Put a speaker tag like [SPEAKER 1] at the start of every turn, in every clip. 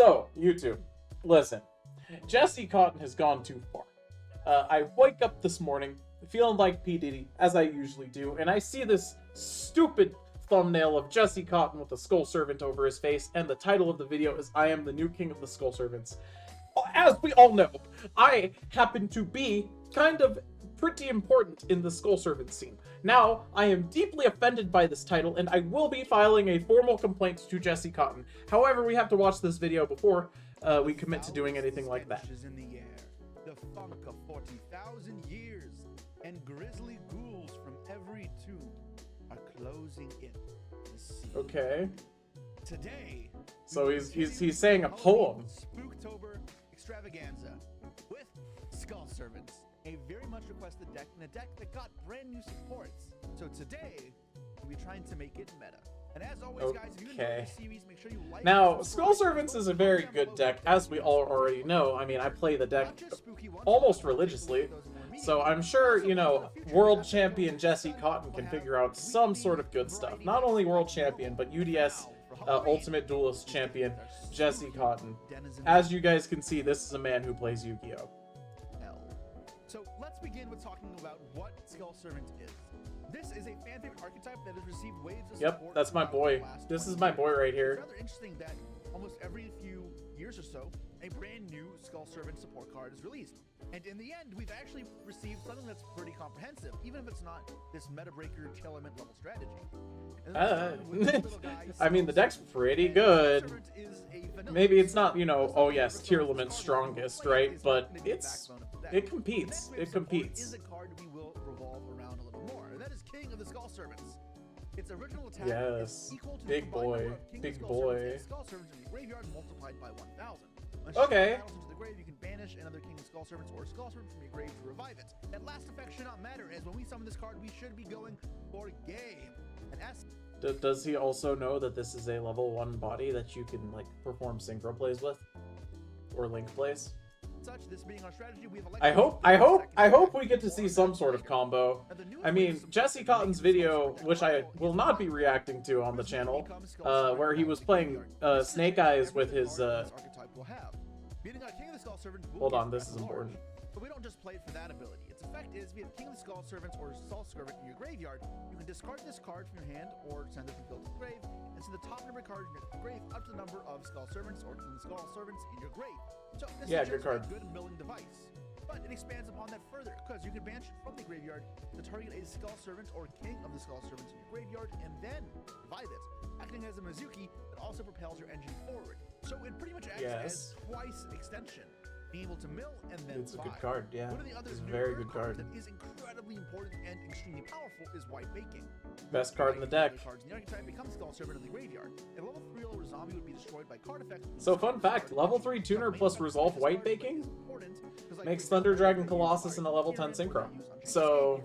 [SPEAKER 1] So, YouTube, listen. Jesse Cotton has gone too far. I wake up this morning feeling like P. Diddy, as I usually do, and I see this stupid thumbnail of Jesse Cotton with a skull servant over his face, and the title of the video is I am the new king of the skull servants. As we all know, I happen to be kind of pretty important in the skull servant scene. Now, I am deeply offended by this title, and I will be filing a formal complaint to Jesse Cotton. However, we have to watch this video before we commit to doing anything like that.
[SPEAKER 2] In the air, the funk of 40,000 years, and grisly ghouls from every tomb are closing in.
[SPEAKER 1] Okay.
[SPEAKER 2] Today,
[SPEAKER 1] so he's saying a poem.
[SPEAKER 2] Spooktober extravaganza with Skull Servants, a very much requested deck, and a deck that got brand new supports. So today, we'll be trying to make it meta. And as always, guys, if you enjoy the series, make sure you like.
[SPEAKER 1] Now, Skull Servants is a very good deck, as we all already know. I mean, I play the deck almost religiously, so I'm sure, you know, world champion Jesse Cotton can figure out some sort of good stuff. Not only world champion, but UDS Ultimate Duelist champion Jesse Cotton. As you guys can see, this is a man who plays Yu-Gi-Oh!
[SPEAKER 2] So let's begin with talking about what Skull Servant is. This is a fan favorite archetype that has received waves of support.
[SPEAKER 1] Yep, that's my boy. This is my boy right here.
[SPEAKER 2] It's rather interesting that almost every few years or so, a brand new Skull Servant support card is released. And in the end, we've actually received something that's pretty comprehensive, even if it's not this meta breaker element level strategy.
[SPEAKER 1] I mean, the deck's pretty good. Maybe it's not, you know, oh yes, tier limit strongest, right? But it competes. It competes.
[SPEAKER 2] Is a card we will revolve around a little more. And that is King of the Skull Servants. Its original attack is equal to
[SPEAKER 1] big boy, big boy.
[SPEAKER 2] Skull Servants in the graveyard multiplied by 1,000.
[SPEAKER 1] Okay.
[SPEAKER 2] Into the grave, you can banish another King of Skull Servants or Skull Servant from your grave to revive it. That last effect should not matter, as when we summon this card, we should be going for game. And as
[SPEAKER 1] does he also know that this is a level 1 body that you can like perform synchro plays with, or link plays?
[SPEAKER 2] Such, this being our strategy, we have
[SPEAKER 1] I hope we get to see some sort of combo. I mean, Jesse Cotton's video, which I will not be reacting to on the channel, where he was playing Snake Eyes with his. Hold on, this is important.
[SPEAKER 2] But we don't just play for that ability. Its effect is, if you have King of the Skull Servants or Skull Servant in your graveyard, you can discard this card from your hand or send it from field to the grave, and send the top number of cards in your grave up to the number of Skull Servants or King of the Skull Servants in your grave. So this is just a good milling device. But it expands upon that further, because you can banish it from the graveyard to target a Skull Servant or King of the Skull Servants in your graveyard, and then revive it, acting as a Mizuki that also propels your engine forward. So it pretty much acts as twice extension. Being able to mill and then
[SPEAKER 1] it's a good card, yeah. It's a very good card.
[SPEAKER 2] That is incredibly important and extremely powerful is White Baking.
[SPEAKER 1] Best card in the deck.
[SPEAKER 2] Cards in the archetype become Skull Servant in the graveyard. A level 3 lower zombie would be destroyed by card effect.
[SPEAKER 1] So fun fact, level 3 tuner plus resolve White Baking makes Thunder Dragon Colossus in a level 10 synchro. So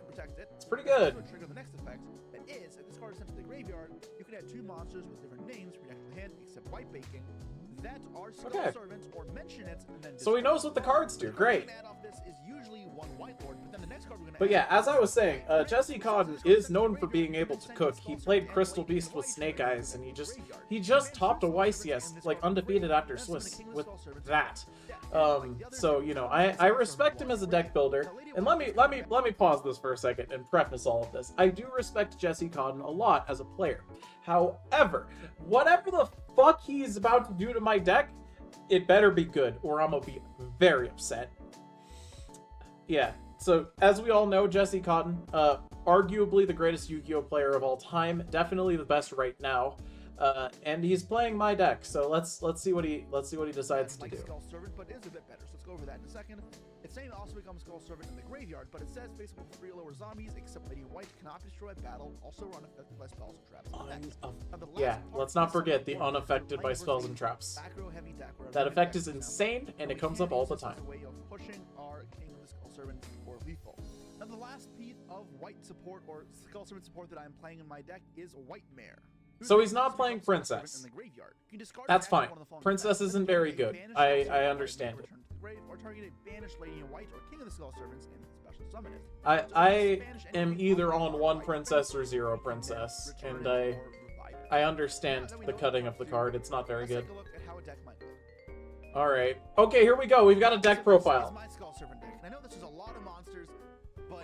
[SPEAKER 1] it's pretty good.
[SPEAKER 2] Trigger the next effect. That is, if this card is sent to the graveyard, you can add 2 monsters with different names for your deck to the hand, except White Baking. That are Skull Servants, or mention it, and then
[SPEAKER 1] so he knows what the cards do. Great. But yeah, as I was saying, Jesse Cotton is known for being able to cook. He played Crystal Beast with Snake Eyes, and he just topped a YCS like undefeated after Swiss with that. So you know, I respect him as a deck builder. And let me pause this for a second and preface all of this. I do respect Jesse Cotton a lot as a player. However, whatever the fuck he's about to do to my deck, it better be good, or I'm gonna be very upset. Yeah, so as we all know, Jesse Cotton, arguably the greatest Yu-Gi-Oh player of all time, definitely the best right now, and he's playing my deck. So let's see what he decides to do.
[SPEAKER 2] Skull Servant, but it is a bit better. So let's go over that in a second. It's saying it also becomes Skull Servant in the graveyard, but it says basically 3 lower zombies, except Lady White cannot be destroyed by battle, also are unaffected by spells and traps.
[SPEAKER 1] Yeah, let's not forget the unaffected by spells and traps. That effect is insane, and it comes up all the time.
[SPEAKER 2] Way of pushing our King of the Skull Servant or lethal. Now the last piece of White support or Skull Servant support that I'm playing in my deck is White Mare.
[SPEAKER 1] So he's not playing Princess. That's fine. Princess isn't very good. I understand it.
[SPEAKER 2] Or target a banished Lady in White or King of the Skull Servants and special summon it.
[SPEAKER 1] I am either on 1 Princess or 0 Princess, and I understand the cutting of the card. It's not very good.
[SPEAKER 2] Let's take a look at how a deck might look.
[SPEAKER 1] Alright. Okay, here we go. We've got a deck
[SPEAKER 2] This
[SPEAKER 1] profile.
[SPEAKER 2] is my Skull Servant deck, and I know this is a lot of monsters, but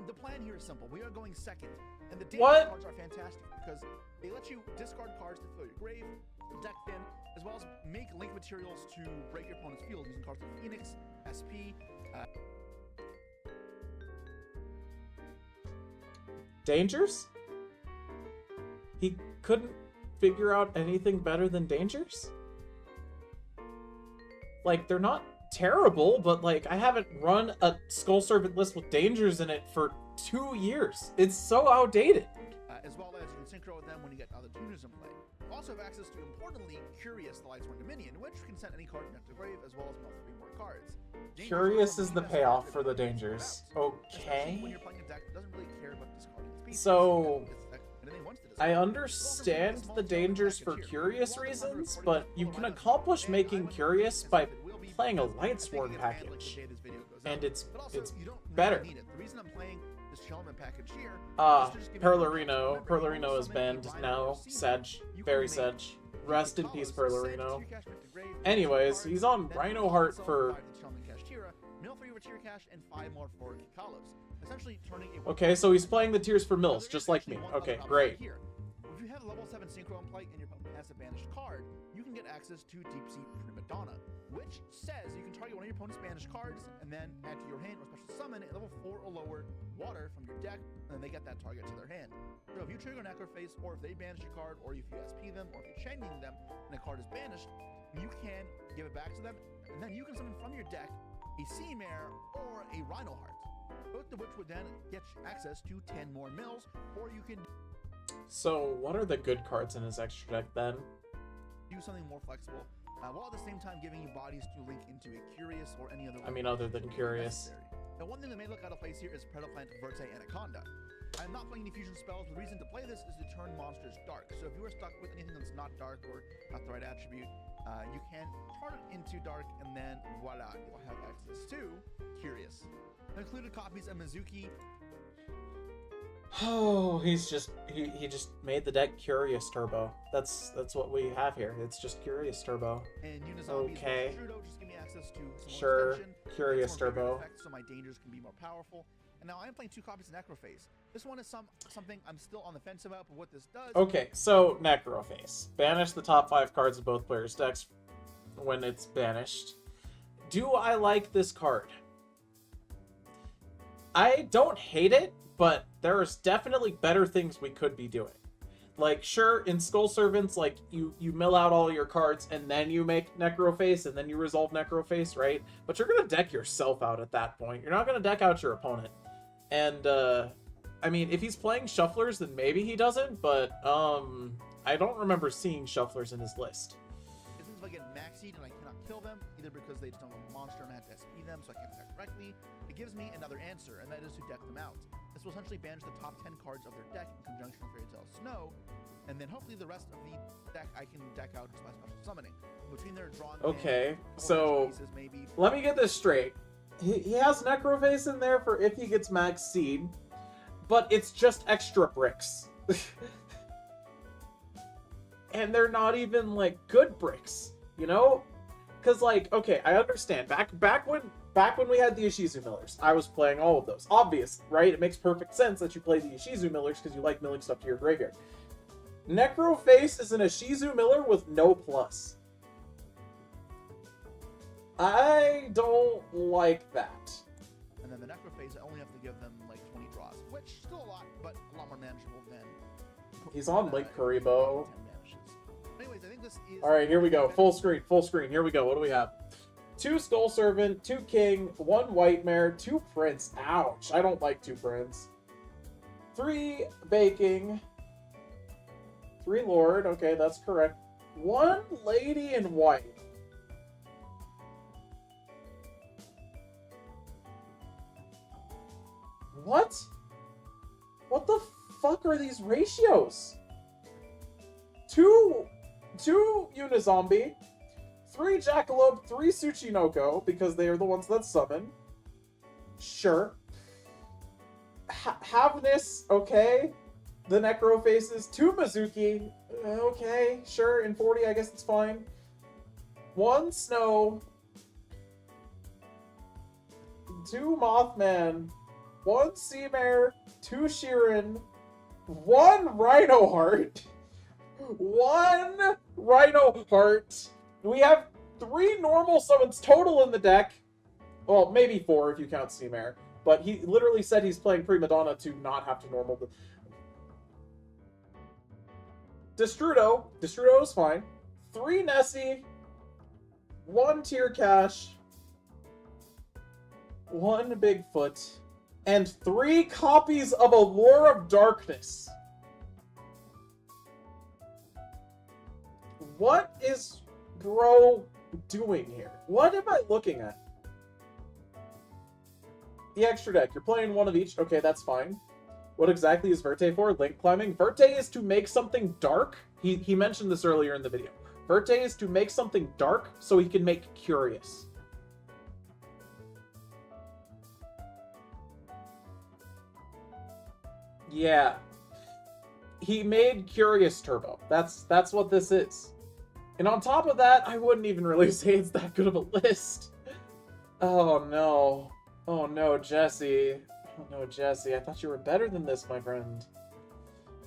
[SPEAKER 2] the plan here is simple. We are going second, and the danger
[SPEAKER 1] What?
[SPEAKER 2] cards are fantastic because they let you discard cards to fill your grave, deck thin, as well as make link materials to break your opponent's field using cards like Phoenix, SP.
[SPEAKER 1] Dangers? He couldn't figure out anything better than Dangers? Like, they're not terrible, but like, I haven't run a Skull Servant list with Dangers in it for 2 years. It's so outdated.
[SPEAKER 2] As well as you can synchro with them when you get other tuners in play. You also have access to, importantly, Curious, the Lightsworn Dominion, which can send any card into the grave, as well as mill 3 more cards. Dangers
[SPEAKER 1] Curious
[SPEAKER 2] are
[SPEAKER 1] is the
[SPEAKER 2] best
[SPEAKER 1] payoff
[SPEAKER 2] card
[SPEAKER 1] for the
[SPEAKER 2] to play
[SPEAKER 1] Dangers.
[SPEAKER 2] especially when
[SPEAKER 1] Okay.
[SPEAKER 2] you're playing a deck that doesn't really care about discarding species.
[SPEAKER 1] So,
[SPEAKER 2] Anything wants to
[SPEAKER 1] I
[SPEAKER 2] discard.
[SPEAKER 1] understand the Dangers for Curious reasons, but you can accomplish making Curious by playing a Lightsworn package. And it's better.
[SPEAKER 2] The reason I'm playing this Shellman package here
[SPEAKER 1] Perlarino. Perlarino is banned now. Sedge. Very Sedge. Rest in peace, Perlarino. Anyways, he's on Rhino Heart for...
[SPEAKER 2] Mill 3 over tier cash and 5 more for Kikalos. Essentially turning a
[SPEAKER 1] Okay, so he's playing the tiers for mills, just like me. Okay, great.
[SPEAKER 2] Here. If you have level 7 Synchro in play and your opponent has a banished card, you can get access to Deep Sea Prima Donna, which says you can target one of your opponent's banished cards and then add to your hand or special summon a level 4 or lower water from your deck, and then they get that target to their hand. So if you trigger Necroface, or if they banish a card, or if you SP them, or if you chain them, and a card is banished, you can give it back to them, and then you can summon from your deck a Sea Mare or a Rhino Heart, both of which would then get you access to 10 more mills, or you can
[SPEAKER 1] So, what are the good cards in his extra deck then?
[SPEAKER 2] do something more flexible, while at the same time giving you bodies to link into a Curious or any other.
[SPEAKER 1] I mean, other than Curious.
[SPEAKER 2] Now, one thing that may look out of place here is Predaplant Verte Anaconda. I'm not playing any fusion spells. The reason to play this is to turn monsters dark. So if you are stuck with anything that's not dark or not the right attribute, you can turn it into dark, and then voila, you'll have access to Curious. Included copies of Mizuki.
[SPEAKER 1] Oh, he just made the deck Curious Turbo. That's what we have here. It's just Curious Turbo.
[SPEAKER 2] And Unizombie
[SPEAKER 1] Okay.
[SPEAKER 2] Trudeau, just give me access to some more
[SPEAKER 1] Sure,
[SPEAKER 2] extension,
[SPEAKER 1] Curious
[SPEAKER 2] some more bigger
[SPEAKER 1] Turbo.
[SPEAKER 2] effects, so my Dangers can be more powerful. And now I'm playing 2 copies of Necroface. This one is something I'm still on the fence about, but what this does...
[SPEAKER 1] Okay, so Necroface. Banish the top 5 cards of both players' decks when it's banished. Do I like this card? I don't hate it, but there's definitely better things we could be doing. Like, sure, in Skull Servants, like, you mill out all your cards, and then you make Necroface, and then you resolve Necroface, right? But you're gonna deck yourself out at that point. You're not gonna deck out your opponent. And, I mean, if he's playing Shufflers, then maybe he doesn't, but, I don't remember seeing Shufflers in his list.
[SPEAKER 2] Since if I get Maxied and I cannot kill them, either because they just don't have a monster and I have to SP them so I can't attack directly, it gives me another answer, and that is to deck them out. This will essentially banish the top 10 cards of their deck in conjunction with Fairy Tale Snow, and then hopefully the rest of the deck I can deck out just by special summoning. Between their drawn
[SPEAKER 1] Okay,
[SPEAKER 2] hand,
[SPEAKER 1] so
[SPEAKER 2] pieces, maybe.
[SPEAKER 1] let me get this straight. He has Necroface in there for if he gets Max Seed, but it's just extra bricks. And they're not even, like, good bricks, you know? Because, like, okay, I understand. Back when we had the Ishizu Millers, I was playing all of those. Obvious, right? It makes perfect sense that you play the Ishizu Millers because you like milling stuff to your graveyard. Necroface is an Ishizu Miller with no plus. I don't like that.
[SPEAKER 2] And then the Necrophase, I only have to give them like 20 draws, which is still a lot, but a lot more manageable than.
[SPEAKER 1] He's on Link Kuriboh.
[SPEAKER 2] 10 banishes. Anyways, I think this is.
[SPEAKER 1] All right, here we go. Full screen, full screen. Here we go. What do we have? 2 Skull Servant, 2 King, 1 White Mare, 2 Prince. Ouch. I don't like 2 Prince. 3 Baking. 3 Lord. Okay, that's correct. 1 Lady in White. What? What the fuck are these ratios? 2 Unizombie, 3 Jackalope, 3 Tsuchinoko, because they are the ones that summon. Sure. Havness, okay. The Necrofaces, 2 Mizuki, okay, sure. In 40, I guess it's fine. 1 Snow, 2 Mothman, 1 Seamare, 2 Sheeran, 1 Rhino Heart, 1 Rhino Heart. We have 3 normal summons total in the deck. Well, maybe 4 if you count Seamare. But he literally said he's playing Prima Donna to not have to normal the... Destrudo. Destrudo is fine. 3 Nessie. 1 Tier Cash. 1 Bigfoot. And 3 copies of Allure of Darkness. What is bro doing here? What am I looking at? The extra deck. You're playing 1 of each. Okay, that's fine. What exactly is Verte for? Link climbing? Verte is to make something dark. He mentioned this earlier in the video. Verte is to make something dark so he can make Curious. Yeah. He made Curious Turbo. That's what this is. And on top of that, I wouldn't even really say it's that good of a list. Oh no. Oh no, Jesse. Oh no, Jesse. I thought you were better than this, my friend.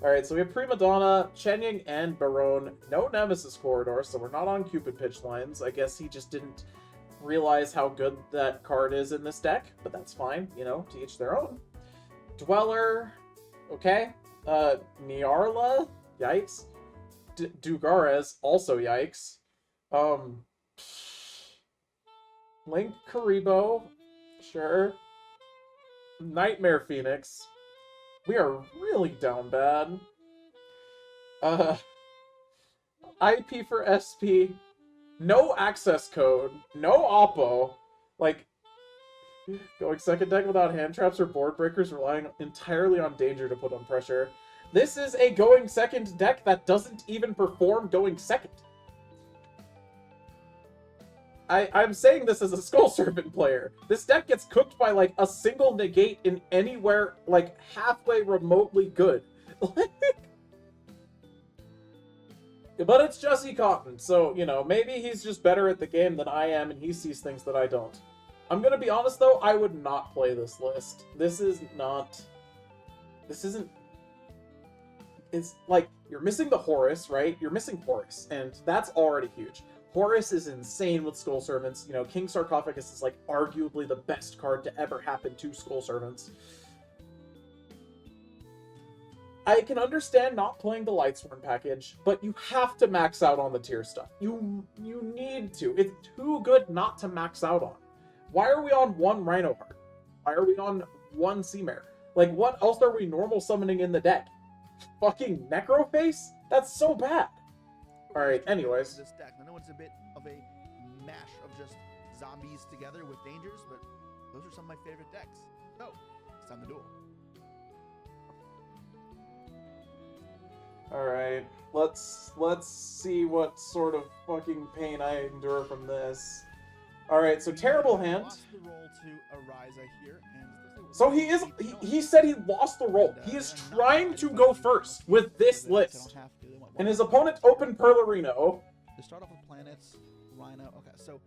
[SPEAKER 1] Alright, so we have Prima Donna, Chenying, and Barone. No Nemesis Corridor, so we're not on Cupid pitch lines. I guess he just didn't realize how good that card is in this deck, but that's fine, you know, to each their own. Dweller, okay. Niarla, yikes. Dugares, also yikes. Link Karibo, sure. Nightmare Phoenix. We are really down bad. IP for SP. No access code. No Oppo. Like, going second deck without hand traps or board breakers, relying entirely on danger to put on pressure. This is a going second deck that doesn't even perform going second. I'm saying this as a Skull Servant player. This deck gets cooked by, like, a single negate in anywhere, like, halfway remotely good. But it's Jesse Cotton, so, you know, maybe he's just better at the game than I am, and he sees things that I don't. I'm gonna be honest, though, I would not play this list. This isn't... It's, like, you're missing the Horus, right? You're missing Horus, and that's already huge. Horus is insane with Skull Servants. You know, King Sarcophagus is, like, arguably the best card to ever happen to Skull Servants. I can understand not playing the Lightsworn package, but you have to max out on the tier stuff. You need to. It's too good not to max out on. Why are we on 1 Rhino Heart? Why are we on 1 Seamare? Like, what else are we normal summoning in the deck? Fucking Necroface? That's so bad. Alright, anyways.
[SPEAKER 2] This deck. I know it's a bit of a mash of just zombies together with dangers, but those are some of my favorite decks. So, it's time to duel.
[SPEAKER 1] Alright, let's see what sort of fucking pain I endure from this. Alright, so terrible hand.
[SPEAKER 2] Lost the roll to Arise, I hear, and
[SPEAKER 1] so he said he lost the roll. He is trying to go first with this list. And his opponent opened Perlerino.
[SPEAKER 2] To start off with planets, Rhino. Okay, so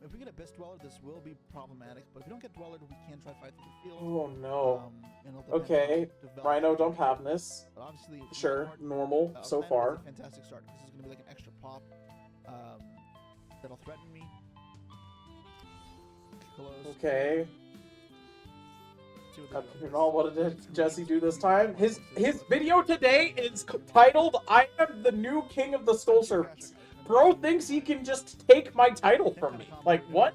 [SPEAKER 2] if we get Abyss Dweller, this will be problematic. But if we don't get Dweller, we can try to fight through the field.
[SPEAKER 1] Oh no. Okay, Rhino don't have this.
[SPEAKER 2] But obviously,
[SPEAKER 1] sure, normal so far.
[SPEAKER 2] A fantastic start because this is going to be like an extra pop that'll threaten me. Close.
[SPEAKER 1] Okay. You know what did Jesse do this time? His video today is titled "I am the new king of the Skull Servants." Bro thinks he can just take my title from me. Like, what?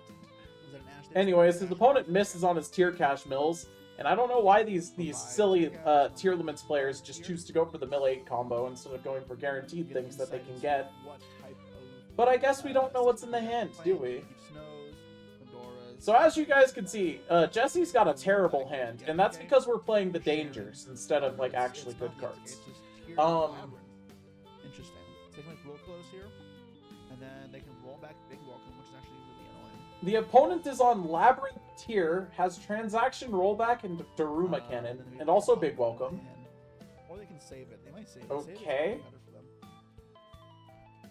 [SPEAKER 1] Anyways, his opponent misses on his tier cash mills, and I don't know why these silly tier limits players just choose to go for the mill 8 combo instead of going for guaranteed things that they can get. But I guess we don't know what's in the hand, do we? So as you guys can see, Jesse's got a terrible hand, and that's because we're playing the dangers instead of, like, actually good cards.
[SPEAKER 2] Interesting. So they can make real close here, and then they can roll back Big Welcome, which is actually really annoying.
[SPEAKER 1] The opponent is on Labyrinth tier, has Transaction Rollback and Daruma Cannon, and also Big Welcome.
[SPEAKER 2] Or they can save it. They might save it.
[SPEAKER 1] Okay.
[SPEAKER 2] Save it better for them.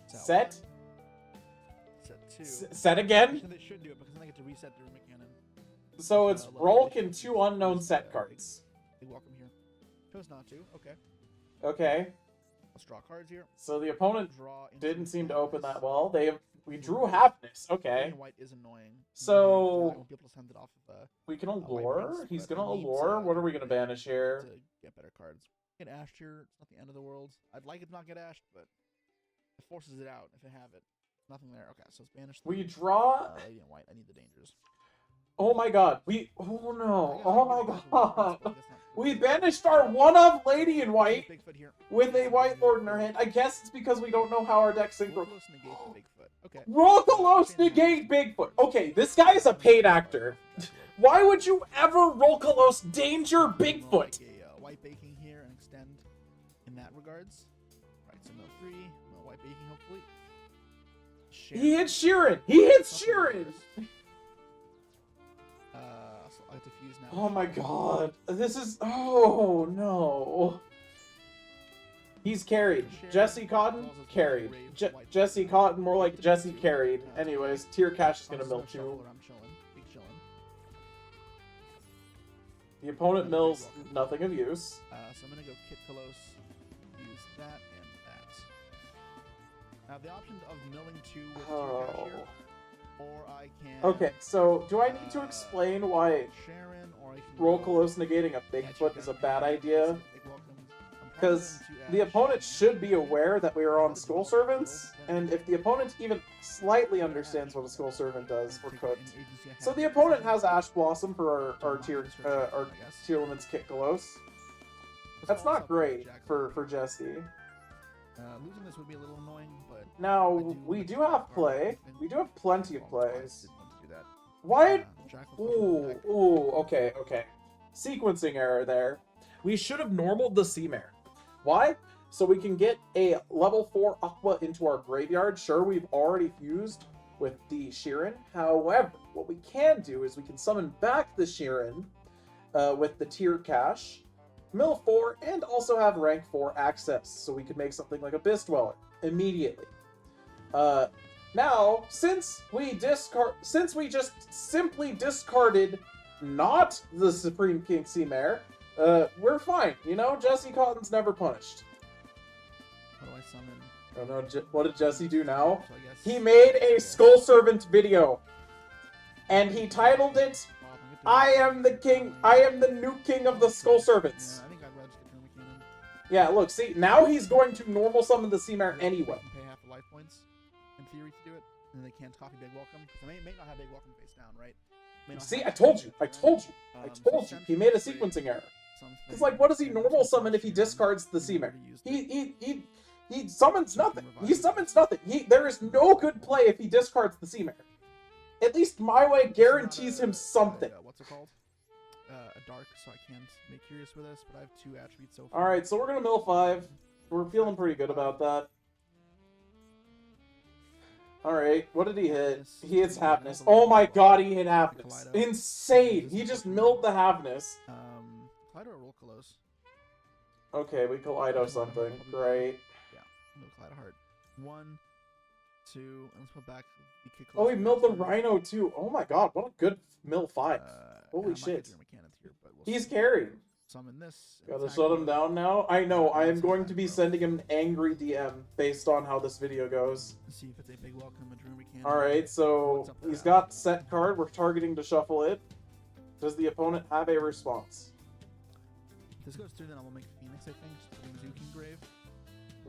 [SPEAKER 1] Set.
[SPEAKER 2] 2.
[SPEAKER 1] Set again?
[SPEAKER 2] Actually, they should do it because then they get to reset their cannon.
[SPEAKER 1] So it's Rolk and 2 unknown set cards.
[SPEAKER 2] Big welcome here. Chose not to. Okay.
[SPEAKER 1] Okay.
[SPEAKER 2] Let's draw cards here.
[SPEAKER 1] So the opponent
[SPEAKER 2] Draw into
[SPEAKER 1] didn't seem to
[SPEAKER 2] Halfness.
[SPEAKER 1] open that well. We drew Halfness.
[SPEAKER 2] Green
[SPEAKER 1] Okay.
[SPEAKER 2] and white is annoying.
[SPEAKER 1] So
[SPEAKER 2] I won't be able to send it off of
[SPEAKER 1] we can
[SPEAKER 2] white
[SPEAKER 1] allure.
[SPEAKER 2] prince,
[SPEAKER 1] He's
[SPEAKER 2] but
[SPEAKER 1] gonna
[SPEAKER 2] I need
[SPEAKER 1] allure.
[SPEAKER 2] to-
[SPEAKER 1] What are we gonna banish here?
[SPEAKER 2] to get better cards. Get ashed here. It's not the end of the world. I'd like it to not get ashed, but it forces it out if I have it. Nothing there. Okay, so it's banished.
[SPEAKER 1] We draw.
[SPEAKER 2] Lady in white. I need the dangers.
[SPEAKER 1] Oh my god. Oh no.
[SPEAKER 2] I
[SPEAKER 1] Oh
[SPEAKER 2] guess
[SPEAKER 1] my
[SPEAKER 2] I'll get it
[SPEAKER 1] god.
[SPEAKER 2] that's not
[SPEAKER 1] We
[SPEAKER 2] good.
[SPEAKER 1] banished our one-of Lady in White
[SPEAKER 2] Bigfoot here.
[SPEAKER 1] with a White Lord in our hand. I guess it's because we don't know how our deck synchro.
[SPEAKER 2] Rokolos negate the Bigfoot. Okay.
[SPEAKER 1] Rolkalos negate Bigfoot. Okay, this guy is a paid actor. Why would you ever Rolkalos danger Bigfoot?
[SPEAKER 2] A white baking here and extend in that regards. Right, so no 3, no white baking hopefully.
[SPEAKER 1] He hits Sheeran. He hits Sheeran.
[SPEAKER 2] So I have to fuse now.
[SPEAKER 1] Oh my god. This is... Oh no. He's carried. Jesse Cotton, carried. Jesse Cotton, more like Jesse carried. Anyways, tier cash is gonna mill 2.
[SPEAKER 2] I'm chilling. Big chilling.
[SPEAKER 1] The opponent mills nothing of use.
[SPEAKER 2] So I'm gonna go Kit Kalos, use that and that. Now the option of milling 2 with tier cash here, or I can.
[SPEAKER 1] Okay, so do I need to explain why
[SPEAKER 2] Sharon, or I can
[SPEAKER 1] Rolkalos negating a Bigfoot is a bad idea? Because the opponent should be aware that we are on Skull Servants, and if the opponent even slightly understands what a Skull Servant does, we're cooked. So the opponent has Ash Blossom for our tier limits Kit Kalos. That's not great for Jesse.
[SPEAKER 2] Losing this would be a little annoying, but
[SPEAKER 1] Now, we do have play. We do have plenty of plays. Why? Ooh, okay. Sequencing error there. We should have normaled the Sea Mare. Why? So we can get a level 4 Aqua into our graveyard. Sure, we've already fused with the Sheeran. However, what we can do is we can summon back the Sheeran with the tier cash, mill 4, and also have rank 4 access. So we could make something like Abyss Dweller immediately. Now, since we just simply discarded not the Supreme King Sea Mare, we're fine, you know? Jesse Cotton's never punished.
[SPEAKER 2] How do I summon?
[SPEAKER 1] Oh no, what did Jesse do now?
[SPEAKER 2] So I guess
[SPEAKER 1] He made a Skull Servant video. And he titled it, I am the king, I am the new king of the Skull Servants.
[SPEAKER 2] Yeah, I think I'd rather just get Tournament Cannon.
[SPEAKER 1] Yeah, look, see, now he's going to normal summon the Sea Mare anyway.
[SPEAKER 2] Pay half the life points, in theory, to do it. And they can't copy Big Welcome. Because they may not have Big Welcome face down, right?
[SPEAKER 1] See, I told you. He made a sequencing error. It's like, what does he normal summon if he discards the Sea Mare? He summons nothing. He summons nothing. There is no good play if he discards the Sea Mare. At least my way guarantees him something.
[SPEAKER 2] What's it called? A dark, so I can't make curious with this, but I have 2 attributes so far.
[SPEAKER 1] Alright, so we're gonna mill 5. We're feeling pretty good about that. Alright, what did he hit? He hits Halfness. Oh my god, he hit Halfness. Insane! He just milled the Halfness.
[SPEAKER 2] Kaleido or Rolkalos?
[SPEAKER 1] Okay, we Kaleido something. Great.
[SPEAKER 2] Yeah, no Kaleido Heart. 1, 2, and let's put back the kick.
[SPEAKER 1] Oh, he milled the Rhino too. Oh my god, what a good mill 5. Holy shit. He's carried.
[SPEAKER 2] Summon this.
[SPEAKER 1] Gotta shut him down now. I know, I am going to be sending him an angry DM based on how this video goes.
[SPEAKER 2] See if it's a big welcome, a dream we can.
[SPEAKER 1] Alright, so he's got set card. We're targeting to shuffle it. Does the opponent have a response?
[SPEAKER 2] If this goes through, then I will make Phoenix, I think. Just putting Zuki Grave.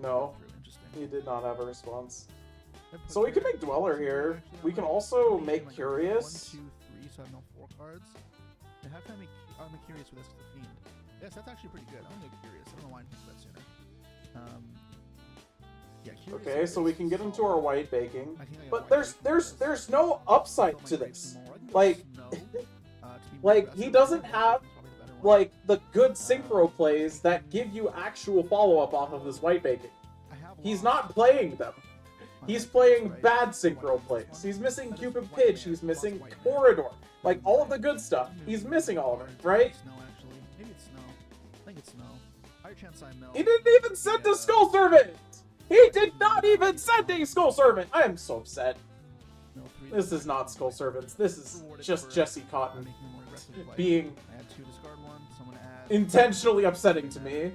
[SPEAKER 1] No,
[SPEAKER 2] Interesting.
[SPEAKER 1] he did not have a response. So we can make Dweller here. We can also make Curious.
[SPEAKER 2] 1, 2, 3, so I have no 4 cards. And how can I make? Oh, I'm Curious with this with the Fiend. Yes, that's actually pretty good. I'm gonna go Curious. I don't know why I didn't do that sooner. Yeah, Curious.
[SPEAKER 1] Okay, so we can get into our white baking.
[SPEAKER 2] I think I got
[SPEAKER 1] But
[SPEAKER 2] white
[SPEAKER 1] there's no upside to this. Like, like he doesn't have like the good synchro plays that give you actual follow-up off of this white baking. He's not playing them. He's playing bad synchro plays. He's missing Cupid Pitch. He's missing Corridor. Like, all of the good stuff. He's missing all of it, right?
[SPEAKER 2] Snow, actually. Maybe it's Snow. I think it's Snow. Higher chance I melt.
[SPEAKER 1] He didn't even send a Skull Servant! He did not even send a Skull Servant! I am so upset.
[SPEAKER 2] No
[SPEAKER 1] This is not Skull Servants. This is just Jesse Cotton
[SPEAKER 2] making a more aggressive play.
[SPEAKER 1] being
[SPEAKER 2] I had 2, discard 1. Someone add.
[SPEAKER 1] intentionally upsetting to me.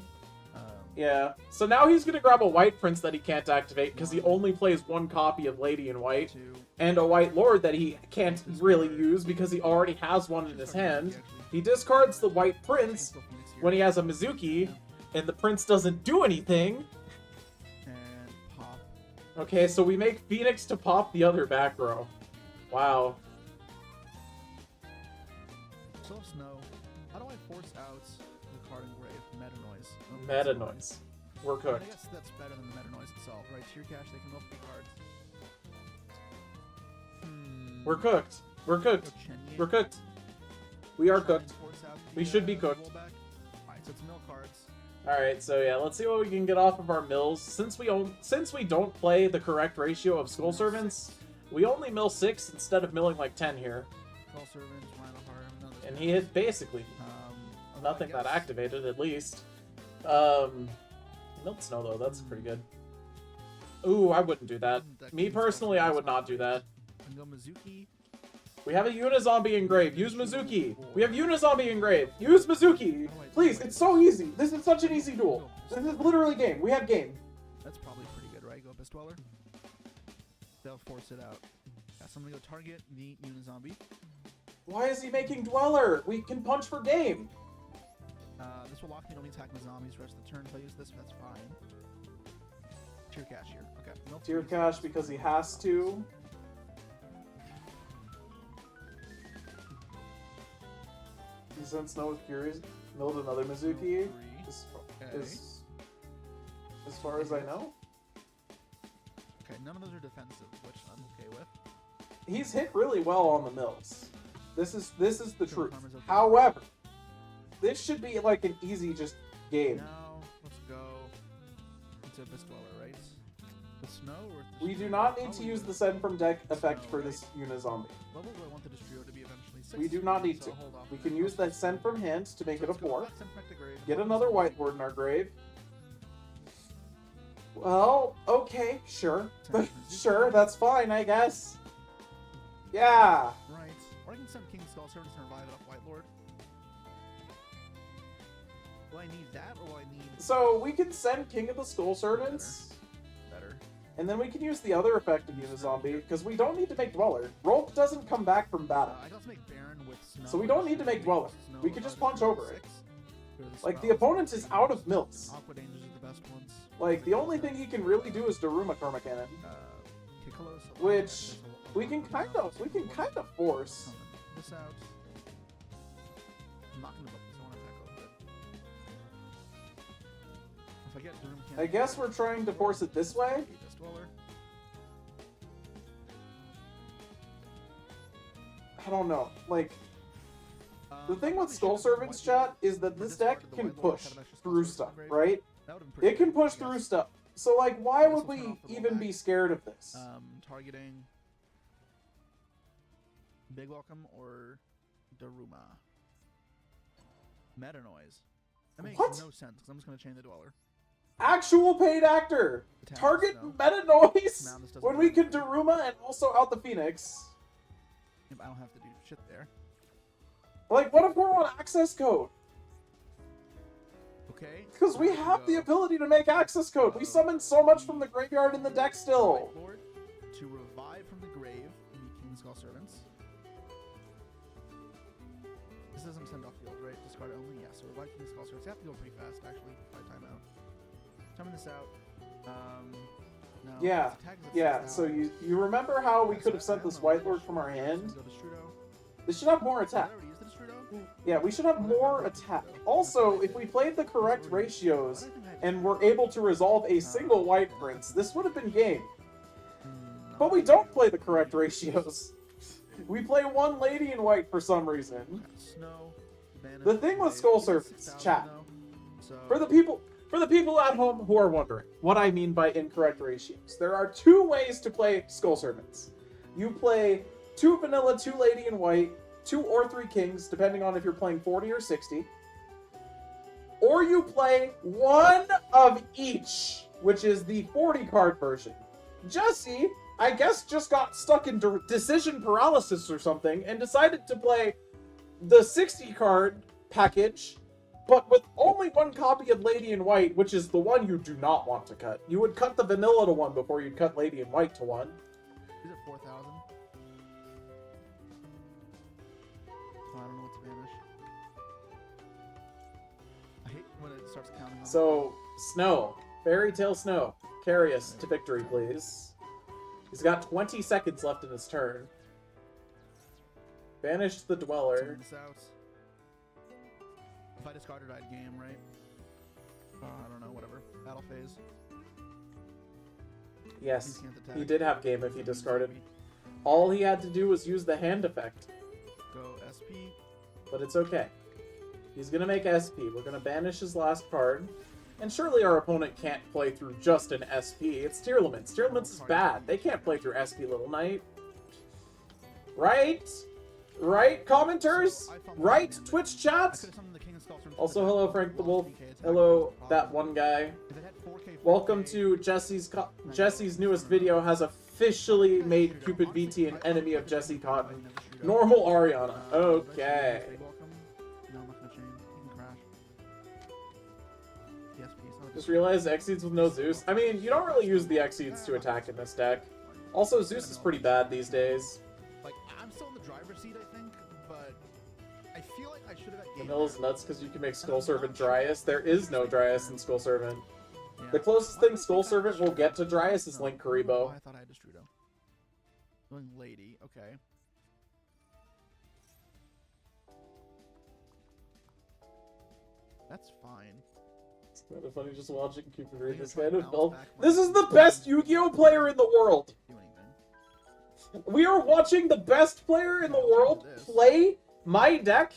[SPEAKER 1] Yeah. So now he's gonna grab a white prince that he can't activate because he only plays one copy of Lady in White,
[SPEAKER 2] 2.
[SPEAKER 1] and a white lord that he can't really use because he already has one in his hand. He discards the white prince when he has a Mizuki, and the prince doesn't do anything.
[SPEAKER 2] And pop.
[SPEAKER 1] Okay, so we make Phoenix to pop the other back row. Wow.
[SPEAKER 2] So Snow. How do I force out the card engraved? Meta noise.
[SPEAKER 1] Meta noise. We're
[SPEAKER 2] I
[SPEAKER 1] cooked.
[SPEAKER 2] guess that's better than the meta noise itself, right? Tier cash, they can both be cards.
[SPEAKER 1] We're cooked. We're cooked. We're cooked. We are cooked. We should be cooked.
[SPEAKER 2] Alright, so it's mill cards.
[SPEAKER 1] Alright, so yeah, let's see what we can get off of our mills. Since we don't play the correct ratio of Skull Servants, we only mill 6 instead of milling like 10 here.
[SPEAKER 2] Skull Servants, Rhino Harm,
[SPEAKER 1] And he hit basically nothing that activated, at least. Milled Snow, though, that's pretty good. Ooh, I wouldn't do that. Me, personally, I would not do that.
[SPEAKER 2] Mizuki.
[SPEAKER 1] We have a Unizombie engraved. Use Mizuki. We have Unizombie engraved. Use Mizuki. Please, it's so easy. This is such an easy duel. This is literally game. We have game.
[SPEAKER 2] That's probably pretty good, right? Go Abyss Dweller. They'll force it out. Yeah, so I'm gonna go target the Unizombie.
[SPEAKER 1] Why is he making Dweller? We can punch for game.
[SPEAKER 2] This will lock me, only attack my zombies rest of the turn. If I use this, that's fine. Tier cash here. Okay. Nope.
[SPEAKER 1] Tier cash because he has to. He sent Snow with Curious. Milled another Mizuki. As far as I know.
[SPEAKER 2] Okay, none of those are defensive, which I'm okay with.
[SPEAKER 1] He's hit really well on the mills. This is the truth. However, this should be like an easy just game.
[SPEAKER 2] Now, let's go into Abyss Dweller, right? The Snow or the
[SPEAKER 1] We do
[SPEAKER 2] Snow?
[SPEAKER 1] not need to
[SPEAKER 2] Probably
[SPEAKER 1] use the
[SPEAKER 2] the
[SPEAKER 1] send from deck effect
[SPEAKER 2] Snow,
[SPEAKER 1] for
[SPEAKER 2] right?
[SPEAKER 1] this Unizombie.
[SPEAKER 2] Level do I want the Destrio to be eventually 6?
[SPEAKER 1] We do not need
[SPEAKER 2] so
[SPEAKER 1] to.
[SPEAKER 2] hold off
[SPEAKER 1] We
[SPEAKER 2] on
[SPEAKER 1] can
[SPEAKER 2] that.
[SPEAKER 1] use that send from hand to make it a
[SPEAKER 2] Let's go
[SPEAKER 1] 4.
[SPEAKER 2] back, send back to grave.
[SPEAKER 1] Get another white word in our grave. Well, okay, sure. Sure, that's fine, I guess. Yeah.
[SPEAKER 2] Right. Or I can send King Skull Servants and revive it off White Lord. Will I need that, or will I need...
[SPEAKER 1] So we can send King of the Skull Servants,
[SPEAKER 2] Better.
[SPEAKER 1] and then we can use the other effect of Unizombie, because we don't need to make Dweller. Rope doesn't come back from battle.
[SPEAKER 2] I can also make Baron with Snow.
[SPEAKER 1] So we don't need to make Dweller.
[SPEAKER 2] Snow
[SPEAKER 1] We could just
[SPEAKER 2] above
[SPEAKER 1] punch over it.
[SPEAKER 2] 6. Here are
[SPEAKER 1] Like, the
[SPEAKER 2] spells.
[SPEAKER 1] opponent is out of mills.
[SPEAKER 2] Aqua Dangers are the best ones.
[SPEAKER 1] Like, the only thing he can really do is Daruma Karma Cannon,
[SPEAKER 2] Piccolo, so
[SPEAKER 1] which we can kind of force.
[SPEAKER 2] This out. I'm not gonna book this. I want to attack over it. If I get Doom Cannon,
[SPEAKER 1] I guess we're trying to force it this way.
[SPEAKER 2] Abyss Dweller.
[SPEAKER 1] I don't know. Like, the thing with Skull Servants, chat, is that this deck can push through stuff, right? It can push through stuff. So, like, why would we even be scared of this?
[SPEAKER 2] Targeting Big Welcome or Daruma. Meta Noise. That makes
[SPEAKER 1] What?
[SPEAKER 2] no sense, because I'm just going to chain the Dweller.
[SPEAKER 1] Actual paid actor!
[SPEAKER 2] Attack
[SPEAKER 1] Target
[SPEAKER 2] Snow.
[SPEAKER 1] Meta Noise
[SPEAKER 2] Now this doesn't
[SPEAKER 1] when we
[SPEAKER 2] work.
[SPEAKER 1] can Daruma and also out the Phoenix.
[SPEAKER 2] Yep, I don't have to do shit there.
[SPEAKER 1] Like, what if we're on access code?
[SPEAKER 2] Okay.
[SPEAKER 1] Because we have the ability to make access code. We summon so much from the graveyard in the deck still.
[SPEAKER 2] White Lord to revive from the grave in the King Skull Servants. This doesn't send off field, right? Discard only? Yeah, so revive King Skull Servants. You have to go pretty fast, actually, by timeout. Timing this out. No.
[SPEAKER 1] Yeah,
[SPEAKER 2] its attack is at
[SPEAKER 1] yeah.
[SPEAKER 2] 6,000.
[SPEAKER 1] So you remember how we
[SPEAKER 2] Yeah,
[SPEAKER 1] could
[SPEAKER 2] so
[SPEAKER 1] have sent
[SPEAKER 2] I don't
[SPEAKER 1] this
[SPEAKER 2] know.
[SPEAKER 1] White Lord from our hand?
[SPEAKER 2] Go to Strudo.
[SPEAKER 1] This should have more
[SPEAKER 2] Did I
[SPEAKER 1] attack.
[SPEAKER 2] already use the Strudo?
[SPEAKER 1] Yeah, we should have more attack. Also, if we played the correct ratios and were able to resolve a single white prince, this would have been game. But we don't play the correct ratios. We play one lady in white for some reason.
[SPEAKER 2] Snow.
[SPEAKER 1] The thing with Skull Servants, chat, for the people at home who are wondering what I mean by incorrect ratios, there are 2 ways to play Skull Servants. You play 2 vanilla, 2 lady in white, 2 or 3 kings, depending on if you're playing 40 or 60. Or you play 1 of each, which is the 40 card version. Jesse I guess just got stuck in decision paralysis or something and decided to play the 60 card package, but with only one copy of Lady in White, which is the one you do not want to cut. You would cut the vanilla to 1 before you'd cut Lady in White to 1.
[SPEAKER 2] Is it 4,000? Oh, I don't know what to banish. I hate when it starts counting on.
[SPEAKER 1] So, Snow. Fairy Tale Snow. Carry us to victory, please. He's got 20 seconds left in his turn. Banish the Dweller.
[SPEAKER 2] This out. If I discarded, I'd game, right? I don't know, whatever. Battle phase.
[SPEAKER 1] Yes,
[SPEAKER 2] He can't attack.
[SPEAKER 1] he did have game if he discarded. All he had to do was use the hand effect.
[SPEAKER 2] Go SP.
[SPEAKER 1] But it's okay. He's gonna make SP. We're gonna banish his last card. And surely our opponent can't play through just an SP. It's Tearlaments. Tearlaments is bad. They can't play through SP Little Knight. Right? Right, commenters? Right, Twitch chat? Also, hello, Frank the Wolf. Hello, that one guy. Welcome to Jesse's newest video has officially made Cupid VT an enemy of Jesse Cotton. Normal Ariana. Okay.
[SPEAKER 2] No, I'm not gonna change. You can crash.
[SPEAKER 1] Just realized Exceeds with no Zeus. I mean, you don't really use the Exceeds to attack in this deck. Also, Zeus is pretty bad these days.
[SPEAKER 2] Like, I'm still in the driver's seat, I think, but I feel like I should have had
[SPEAKER 1] Vanilla's nuts because you can make Skull Servant Dryas. There is no Dryas in Skull Servant.
[SPEAKER 2] Yeah.
[SPEAKER 1] The closest thing Skull Servant will get to Dryas is Link
[SPEAKER 2] Oh,
[SPEAKER 1] Karibo.
[SPEAKER 2] I thought I had Destrudo. Going Lady, okay. That's fine.
[SPEAKER 1] It's kind of funny just watching Cupid read
[SPEAKER 2] I'm
[SPEAKER 1] this
[SPEAKER 2] gonna
[SPEAKER 1] kind
[SPEAKER 2] try
[SPEAKER 1] of
[SPEAKER 2] to
[SPEAKER 1] build.
[SPEAKER 2] bounce back my-
[SPEAKER 1] This is the best Yu-Gi-Oh player in the world!
[SPEAKER 2] Do anything.
[SPEAKER 1] We are watching the best player in the world play my deck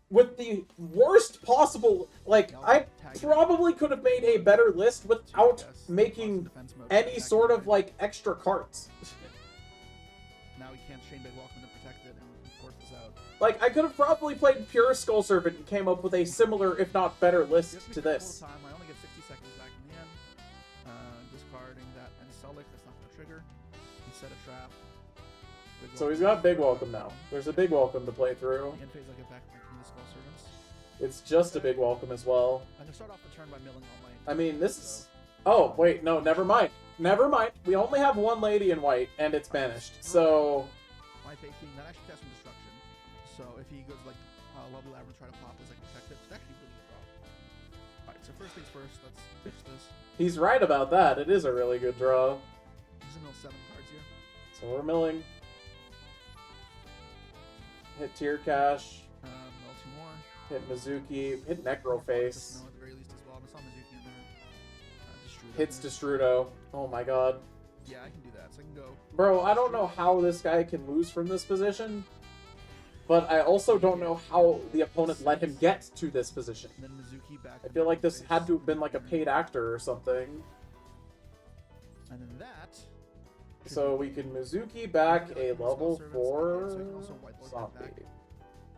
[SPEAKER 1] with the worst possible... Like, I probably could have made a better list without making any sort of, like, extra cards.
[SPEAKER 2] Now we can't chain big welcome to protect it and force this out.
[SPEAKER 1] Like, I could have probably played pure Skull Servant and came up with a similar, if not better, list
[SPEAKER 2] Just
[SPEAKER 1] to
[SPEAKER 2] because
[SPEAKER 1] this.
[SPEAKER 2] full time, I only get 60 seconds back in the end. Discarding that and Sulik, that's not going to trigger. He set a trap. Big
[SPEAKER 1] So he's
[SPEAKER 2] welcome.
[SPEAKER 1] got Big Welcome now. There's a Big Welcome to play through.
[SPEAKER 2] The end phase, I get back from the Skull Servants.
[SPEAKER 1] It's just a Big Welcome as well.
[SPEAKER 2] I'm going to start off the turn by milling all my...
[SPEAKER 1] I mean, this is... Oh, wait, no, never mind. Never mind. We only have one Lady in White, and it's banished. So...
[SPEAKER 2] My baking, that actually casts some destruction. So if he goes like Lovely Labyrinth, try to pop this, I can protect it. It's actually really good draw. Alright, so first things first, let's fix this.
[SPEAKER 1] he's right about that. It is a really good draw.
[SPEAKER 2] He's gonna mill 7 cards here.
[SPEAKER 1] So we're milling. Hit Tear Cash.
[SPEAKER 2] Mill 2 more.
[SPEAKER 1] Hit Mizuki. Hit Necroface.
[SPEAKER 2] No, at the very least as well. I saw Mizuki in there. Destrudo.
[SPEAKER 1] Hits Destrudo. Oh my god.
[SPEAKER 2] Yeah, I can do that. So I can go.
[SPEAKER 1] Bro, I don't know how this guy can lose from this position. But I also don't know how the opponent let him get to this position.
[SPEAKER 2] And then Mizuki back.
[SPEAKER 1] I feel like this had to have been like a paid actor or something.
[SPEAKER 2] And then that.
[SPEAKER 1] So we can Mizuki back a level 4
[SPEAKER 2] So I can also white board that
[SPEAKER 1] zombie.
[SPEAKER 2] back.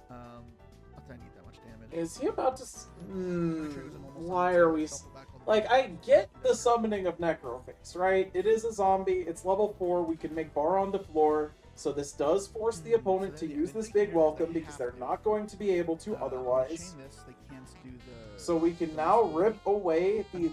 [SPEAKER 2] Not that I need that much damage.
[SPEAKER 1] Is he about to...
[SPEAKER 2] Triggers him almost
[SPEAKER 1] why
[SPEAKER 2] on
[SPEAKER 1] are we...
[SPEAKER 2] shuffle back all the
[SPEAKER 1] Like,
[SPEAKER 2] way.
[SPEAKER 1] I get the summoning of Necroface, right? It is a zombie, it's level 4, we can make bar on the floor, so this does force the opponent to use this big welcome because they're not going to be able to otherwise.
[SPEAKER 2] Chain this, they can't do the...
[SPEAKER 1] So we can now rip away the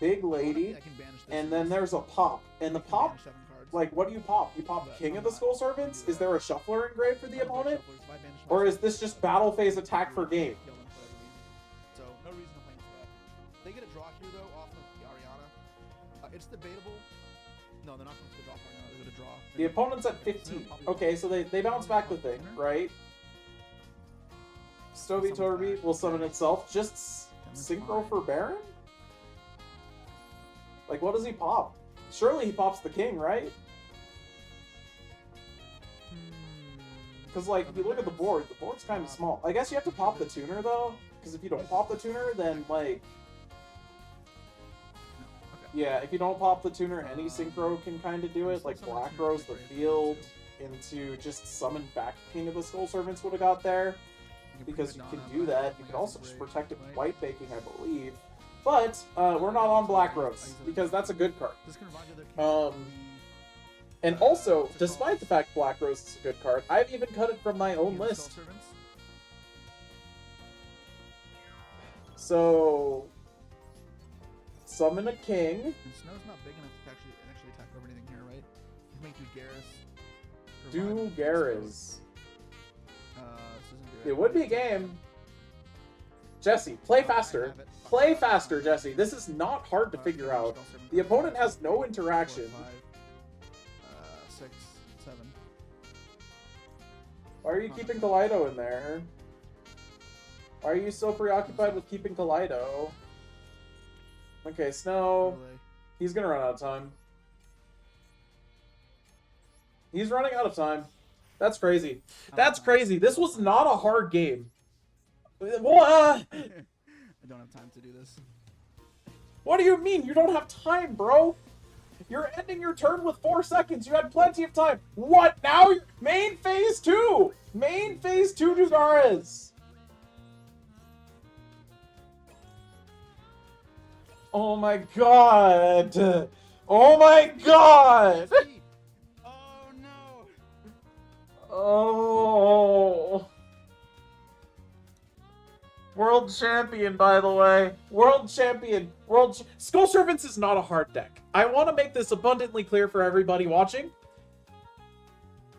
[SPEAKER 1] big lady,
[SPEAKER 2] I can banish this
[SPEAKER 1] and then there's a pop. And the pop,
[SPEAKER 2] banish 7 cards.
[SPEAKER 1] like, what do you pop? You pop King of the Skull Servants? Is there a Shuffler engraved for the opponent?
[SPEAKER 2] If I banish
[SPEAKER 1] Or
[SPEAKER 2] my-
[SPEAKER 1] is this just battle phase attack for game?
[SPEAKER 2] Kill them for whatever reason. So, no reason to play into that. They get a draw here, though, off of the Ariana. It's debatable. No, they're not going to draw Ariana. They're going to draw.
[SPEAKER 1] The opponent's at 15. Okay, so they bounce back the thing, right? Stovey Torby will summon itself. Just synchro for Baron? Like, what does he pop? Surely he pops the king, right? Because, like, if you look at the board's kind of small. I guess you have to pop the tuner, though. Because if you don't pop the tuner, then, like... Yeah, if you don't pop the tuner, any synchro can kind of do it. Like, Black Rose the field into just summon back King of the Skull Servants would have got there. Because you can do that. You can also just protect it with White Baking, I believe. But, we're not on Black Rose, because that's a good card.
[SPEAKER 2] This can revive the other king.
[SPEAKER 1] And also, despite the fact Black Rose is a good card, I've even cut it from my own list. So, summon a king.
[SPEAKER 2] And Snow's not big enough to actually attack over anything here, right? You make do Garrus.
[SPEAKER 1] Do Garrus.
[SPEAKER 2] It
[SPEAKER 1] It would be a game. Jesse, play faster. Play faster, Jesse. This is not hard to figure out. The opponent has no interaction.
[SPEAKER 2] 4, 5, 6, 7.
[SPEAKER 1] Why are you keeping Kaleido in there? Why are you so preoccupied with keeping Kaleido? Okay, Snow. He's gonna run out of time. He's running out of time. That's crazy. That's crazy. This was not a hard game. What?
[SPEAKER 2] I don't have time to do this.
[SPEAKER 1] What do you mean? You don't have time, bro. You're ending your turn with 4 seconds. You had plenty of time. What? Now? Main phase 2. Main phase 2 Dugares. Oh my god. Oh my god.
[SPEAKER 2] Oh no.
[SPEAKER 1] Oh. World champion, by the way. World champion. Skull Servants is not a hard deck. I want to make this abundantly clear for everybody watching.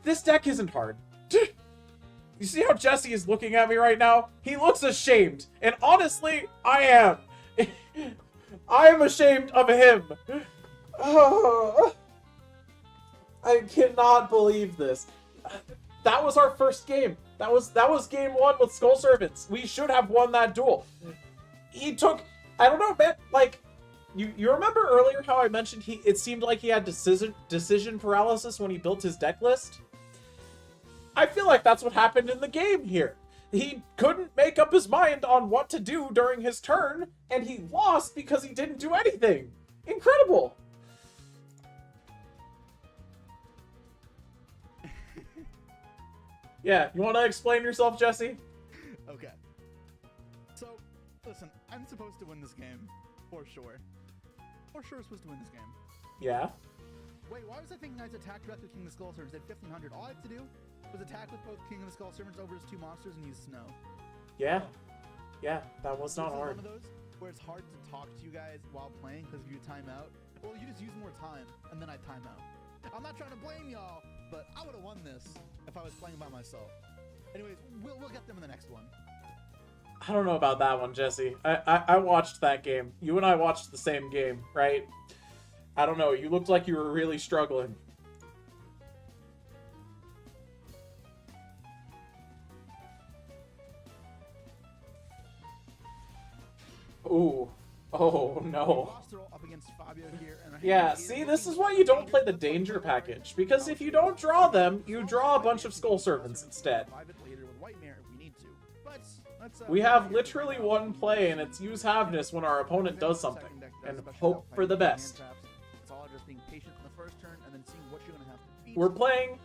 [SPEAKER 1] This deck isn't hard. You see how Jesse is looking at me right now? He looks ashamed. And honestly, I am. I am ashamed of him. Oh, I cannot believe this. That was our first game. That was game 1 with Skull Servants. We should have won that duel. He took, I don't know, man, like, you remember earlier how I mentioned it seemed like he had decision paralysis when he built his deck list? I feel like that's what happened in the game here. He couldn't make up his mind on what to do during his turn, and he lost because he didn't do anything. Incredible. Yeah, you want to explain yourself, Jesse?
[SPEAKER 2] Okay. So, listen, I'm supposed to win this game, for sure. For sure, I'm supposed to win this game.
[SPEAKER 1] Yeah.
[SPEAKER 2] Wait, why was I thinking I attacked directly with King of the Skull Servants at 1500? All I had to do was attack with both King of the Skull Servants over his 2 monsters and use Snow.
[SPEAKER 1] Yeah. Yeah, that was not hard.
[SPEAKER 2] One of those where it's hard to talk to you guys while playing because you time out. Well, you just use more time, and then I time out. I'm not trying to blame y'all, but I would have won this if I was playing by myself. Anyways, we'll get them in the next one.
[SPEAKER 1] I don't know about that one, Jesse. I watched that game. You and I watched the same game, right? I don't know. You looked like you were really struggling. Ooh. Oh, no. Yeah, see, this is why you don't play the danger package. Because if you don't draw them, you draw a bunch of Skull Servants instead. We have literally one play, and it's use Havness when our opponent does something. And hope for the best. We're playing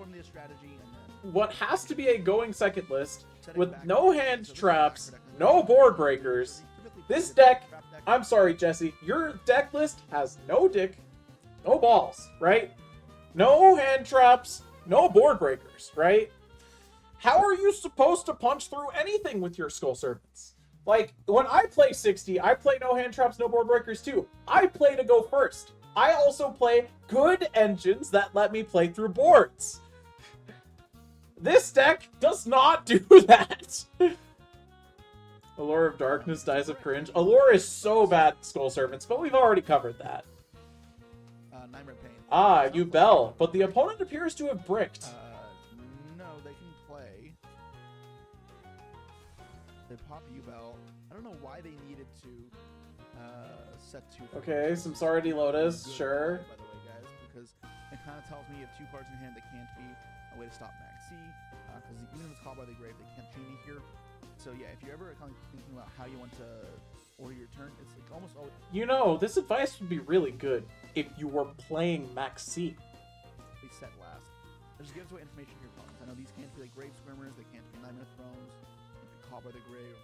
[SPEAKER 1] what has to be a going second list with no hand traps, no board breakers. This deck, I'm sorry, Jesse, your deck list has no dick, no balls, right? No hand traps, no board breakers, right? How are you supposed to punch through anything with your Skull Servants? Like, when I play 60, I play no hand traps, no board breakers too. I play to go first. I also play good engines that let me play through boards. This deck does not do that. Allure of Darkness dies of cringe. Allure is so bad at Skull Servants, but we've already covered that. Ah, you bell, but the opponent appears to have bricked.
[SPEAKER 2] No, they can play. They pop you bell. I don't know why they needed to set 2.
[SPEAKER 1] Okay, some Sardi Lotus, sure.
[SPEAKER 2] By the way, guys, because it kind of tells me you have 2 cards in hand that can't be a way to stop Max C. Because even if it's called by the grave, they can't chain me here. So yeah, if you're ever kind of thinking about how you want to order your turn, it's like almost always...
[SPEAKER 1] You know, this advice would be really good if you were playing Max C.
[SPEAKER 2] They set last. It just gives away information to your opponents. I know these can't be like Grave Swimmers, they can't be Nightmare Thrones, they can be called by the grave.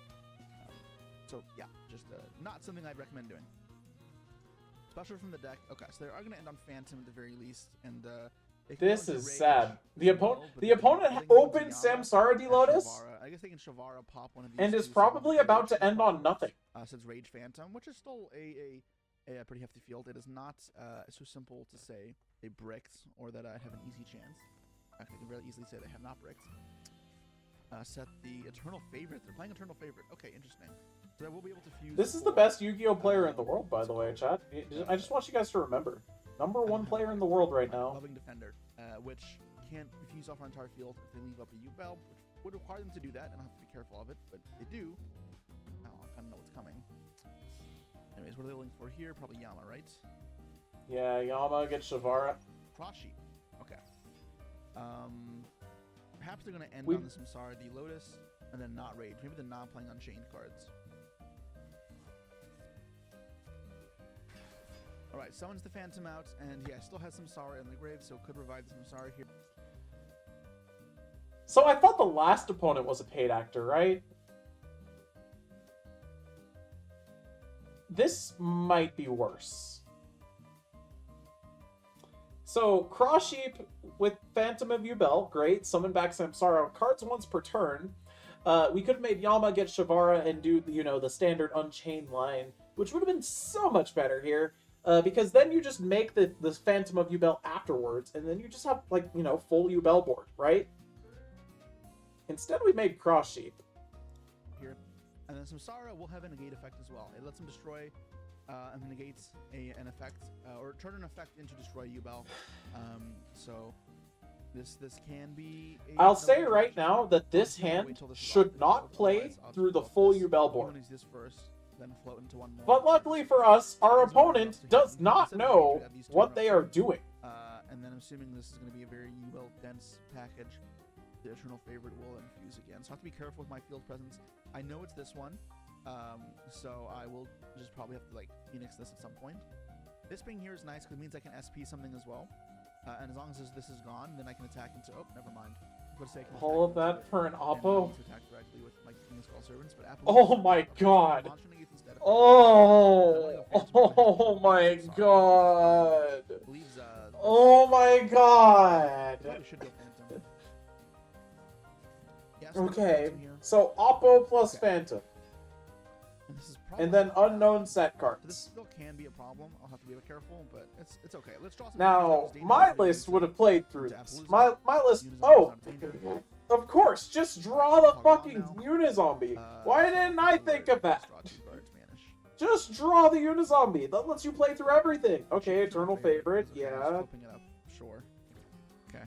[SPEAKER 2] So yeah, just not something I'd recommend doing. Special from the deck. Okay, so they are going to end on Phantom at the very least, and
[SPEAKER 1] This is sad. The opponent opened Samsara D Lotus
[SPEAKER 2] I guess they can Shavara pop one of these
[SPEAKER 1] and is probably about to end on nothing.
[SPEAKER 2] Since Rage Phantom, which is still a pretty hefty field. It is not so simple to say they bricked or that I have an easy chance. Actually, I can very easily say they have not bricked. Set the Eternal Favorite. They're playing Eternal Favorite. Okay, interesting. So I will be able to fuse.
[SPEAKER 1] This is the best Yu-Gi-Oh player in the world, by the way, chat. I just want you guys to remember. #1 player in the world right now.
[SPEAKER 2] Loving Defender, which can't fuse off our entire field if they leave up a U-Bell, which would require them to do that, and I have to be careful of it, but they do. I kind of know what's coming. Anyways, what are they looking for here? Probably Yama, right?
[SPEAKER 1] Yeah, Yama gets Shavara.
[SPEAKER 2] Cross Sheep. Okay. Perhaps they're going to end on the Samsara D Lotus and then not Rage. Maybe they're not playing Unchained cards. Alright, summons the Phantom out, and yeah, still has Samsara in the grave, so could revive the Samsara here.
[SPEAKER 1] So I thought the last opponent was a paid actor, right? This might be worse. So, Cross Sheep with Phantom of Yubel, great. Summon back Samsara. Cards once per turn. We could have made Yama get Shavara and do, you know, the standard Unchained line, which would have been so much better here. Because then you just make the Phantom of Yubel afterwards, and then you just have, like, you know, full Yubel board, right? Instead, we made Cross Sheep.
[SPEAKER 2] Here. And then Samsara will have a negate effect as well. It lets him destroy and negates an effect, or turn an effect into destroy Yubel. So this can be...
[SPEAKER 1] I'll say right now that this hand should not play through the full Yubel board.
[SPEAKER 2] This first, then float into one more.
[SPEAKER 1] But luckily for us, our opponent does not know what they are doing.
[SPEAKER 2] And then I'm assuming this is going to be a very Yubel dense package. The Eternal Favorite will infuse again. So I have to be careful with my field presence. I know it's this one, so I will just probably have to, like, Phoenix this at some point. This being here is nice because it means I can SP something as well. And as long as this is gone, then I can attack into... Oh, never mind.
[SPEAKER 1] All of that for an Oppo?
[SPEAKER 2] To attack directly with my King's Call Servants, but
[SPEAKER 1] oh my god! Oh! Oh my god! Oh my god! Okay, so Oppo plus Phantom. And then unknown set cards.
[SPEAKER 2] This still can be a problem. I'll have to be careful, but it's okay. Let's draw some.
[SPEAKER 1] Now, my list would have played through this. My list. Oh, of course, just draw the fucking Unizombie. Why didn't I think of that? Just draw the Unizombie. That lets you play through everything. Okay, Eternal Favorite. Yeah.
[SPEAKER 2] Sure. Okay.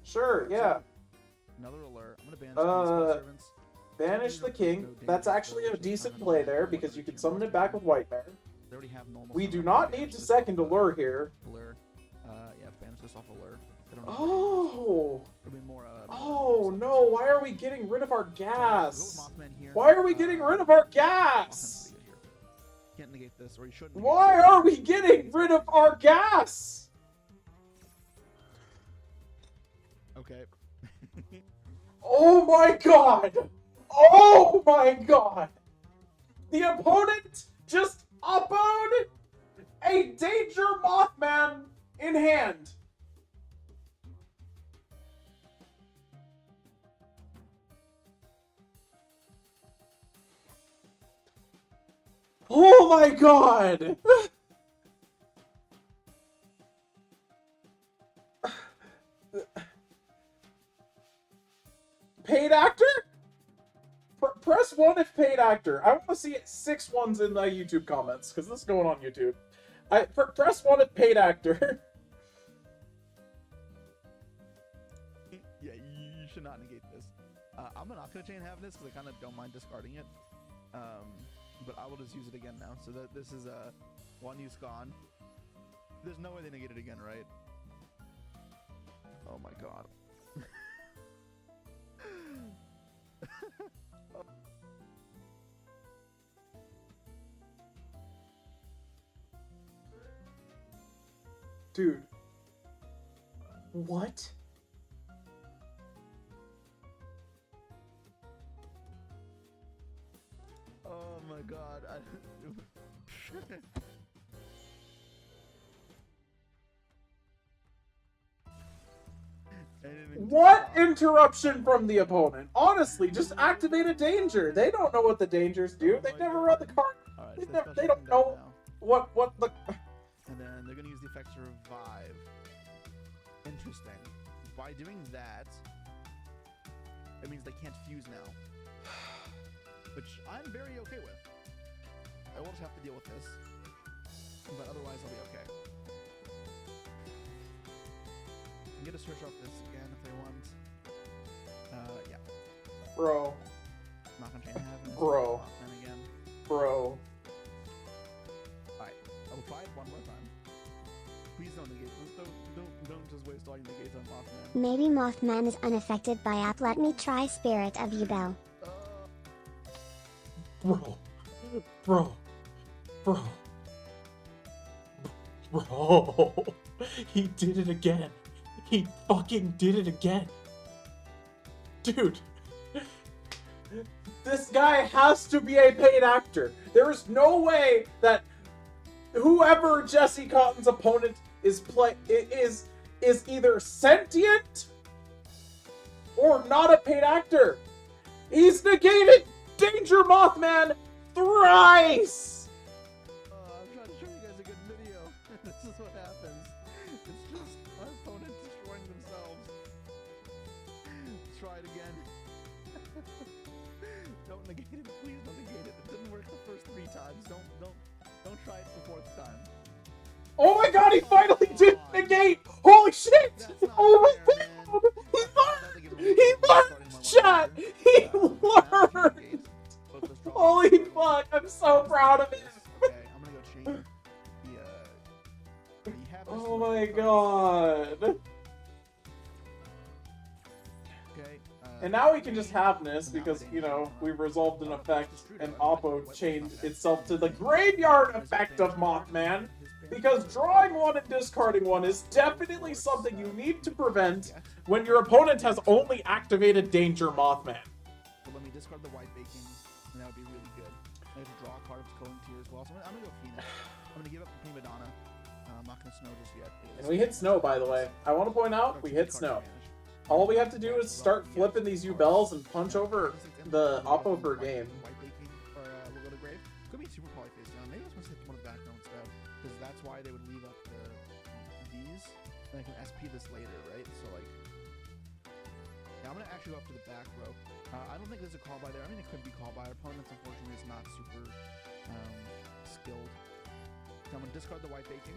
[SPEAKER 1] Sure. Yeah.
[SPEAKER 2] Another alert. I'm gonna ban servants.
[SPEAKER 1] Banish the king. That's actually a decent play there because you can summon it back with White Bear. We do not need to second Allure here.
[SPEAKER 2] Allure. Yeah, banish this off Allure.
[SPEAKER 1] Oh! Oh no, why are we getting rid of our gas? Why are we getting rid of our gas?
[SPEAKER 2] Can't negate this, or you shouldn't.
[SPEAKER 1] Why are we getting rid of our gas?
[SPEAKER 2] Okay.
[SPEAKER 1] Oh my god! Oh my god! The opponent just oppoed a Danger Mothman in hand. Oh my god! Paid actor? Press 1 if paid actor. I want to see 6 ones in the YouTube comments, because this is going on YouTube. Press 1 if paid actor.
[SPEAKER 2] Yeah, you should not negate this. I'm not going to chain have this, because I kind of don't mind discarding it. But I will just use it again now. So that this is one use gone. There's no way they negate it again, right? Oh my god.
[SPEAKER 1] Dude. What?
[SPEAKER 2] Oh my god.
[SPEAKER 1] interruption from the opponent. Honestly, just activate a danger. They don't know what the dangers do. They've never read the card.
[SPEAKER 2] Alright,
[SPEAKER 1] They don't know what the.
[SPEAKER 2] And then they're gonna use the effect to revive. Interesting. By doing that, it means they can't fuse now. Which I'm very okay with. I will just have to deal with this. But otherwise I'll be okay. I'm gonna search off this again if they want. Yeah.
[SPEAKER 1] Bro.
[SPEAKER 2] Not gonna change heaven.
[SPEAKER 1] Bro.
[SPEAKER 2] And again.
[SPEAKER 1] Bro.
[SPEAKER 2] Alright. I will try it one more time. Please don't negate this. Don't just waste all your negates on Mothman.
[SPEAKER 3] Maybe Mothman is unaffected by app. Let me try Spirit of Yubel.
[SPEAKER 1] Bro. Bro. Bro. Bro. He did it again. He fucking did it again. Dude. This guy has to be a paid actor. There is no way that whoever Jesse Cotton's opponent is either sentient or not a paid actor. He's negated Danger Mothman thrice.
[SPEAKER 2] I'm trying to show you guys a good video. This is what happens. It's just my opponent destroying themselves. Try it again. Don't negate it. Please don't negate it. It didn't work the first 3 times. Don't try it the 4th time.
[SPEAKER 1] Oh my god, he finally did negate! Holy shit! Oh my god! He learned! He learned, chat! He learned! Holy fuck, I'm so proud of him!
[SPEAKER 2] Okay, I'm gonna go change the
[SPEAKER 1] Oh my god.
[SPEAKER 2] Okay.
[SPEAKER 1] And now we can just have this because, you know, we've resolved an effect and Oppo changed itself to the graveyard effect of Mothman. Because drawing one and discarding one is definitely something you need to prevent when your opponent has only activated Danger Mothman.
[SPEAKER 2] So let me discard the white baking, and that would be really good. I have to draw a card of Culling Tear as well, so I'm gonna go Phoenix. I'm gonna give up the Prima Donna. I'm not gonna snow just yet.
[SPEAKER 1] And we hit snow, by the way. I want to point out, we hit snow. All we have to do is start flipping these U-Bells and punch over the Oppo per game.
[SPEAKER 2] White baking, or we'll go to grave. Could be super poly face down. Maybe I was supposed to hit one of the back row instead, because that's why they would leave up these, and I can SP this later, right? So like, yeah, I'm gonna actually go up to the back row. I don't think there's a call by there. I mean, it could be called by. Our opponent's unfortunately is not super skilled. So I'm gonna discard the white baking.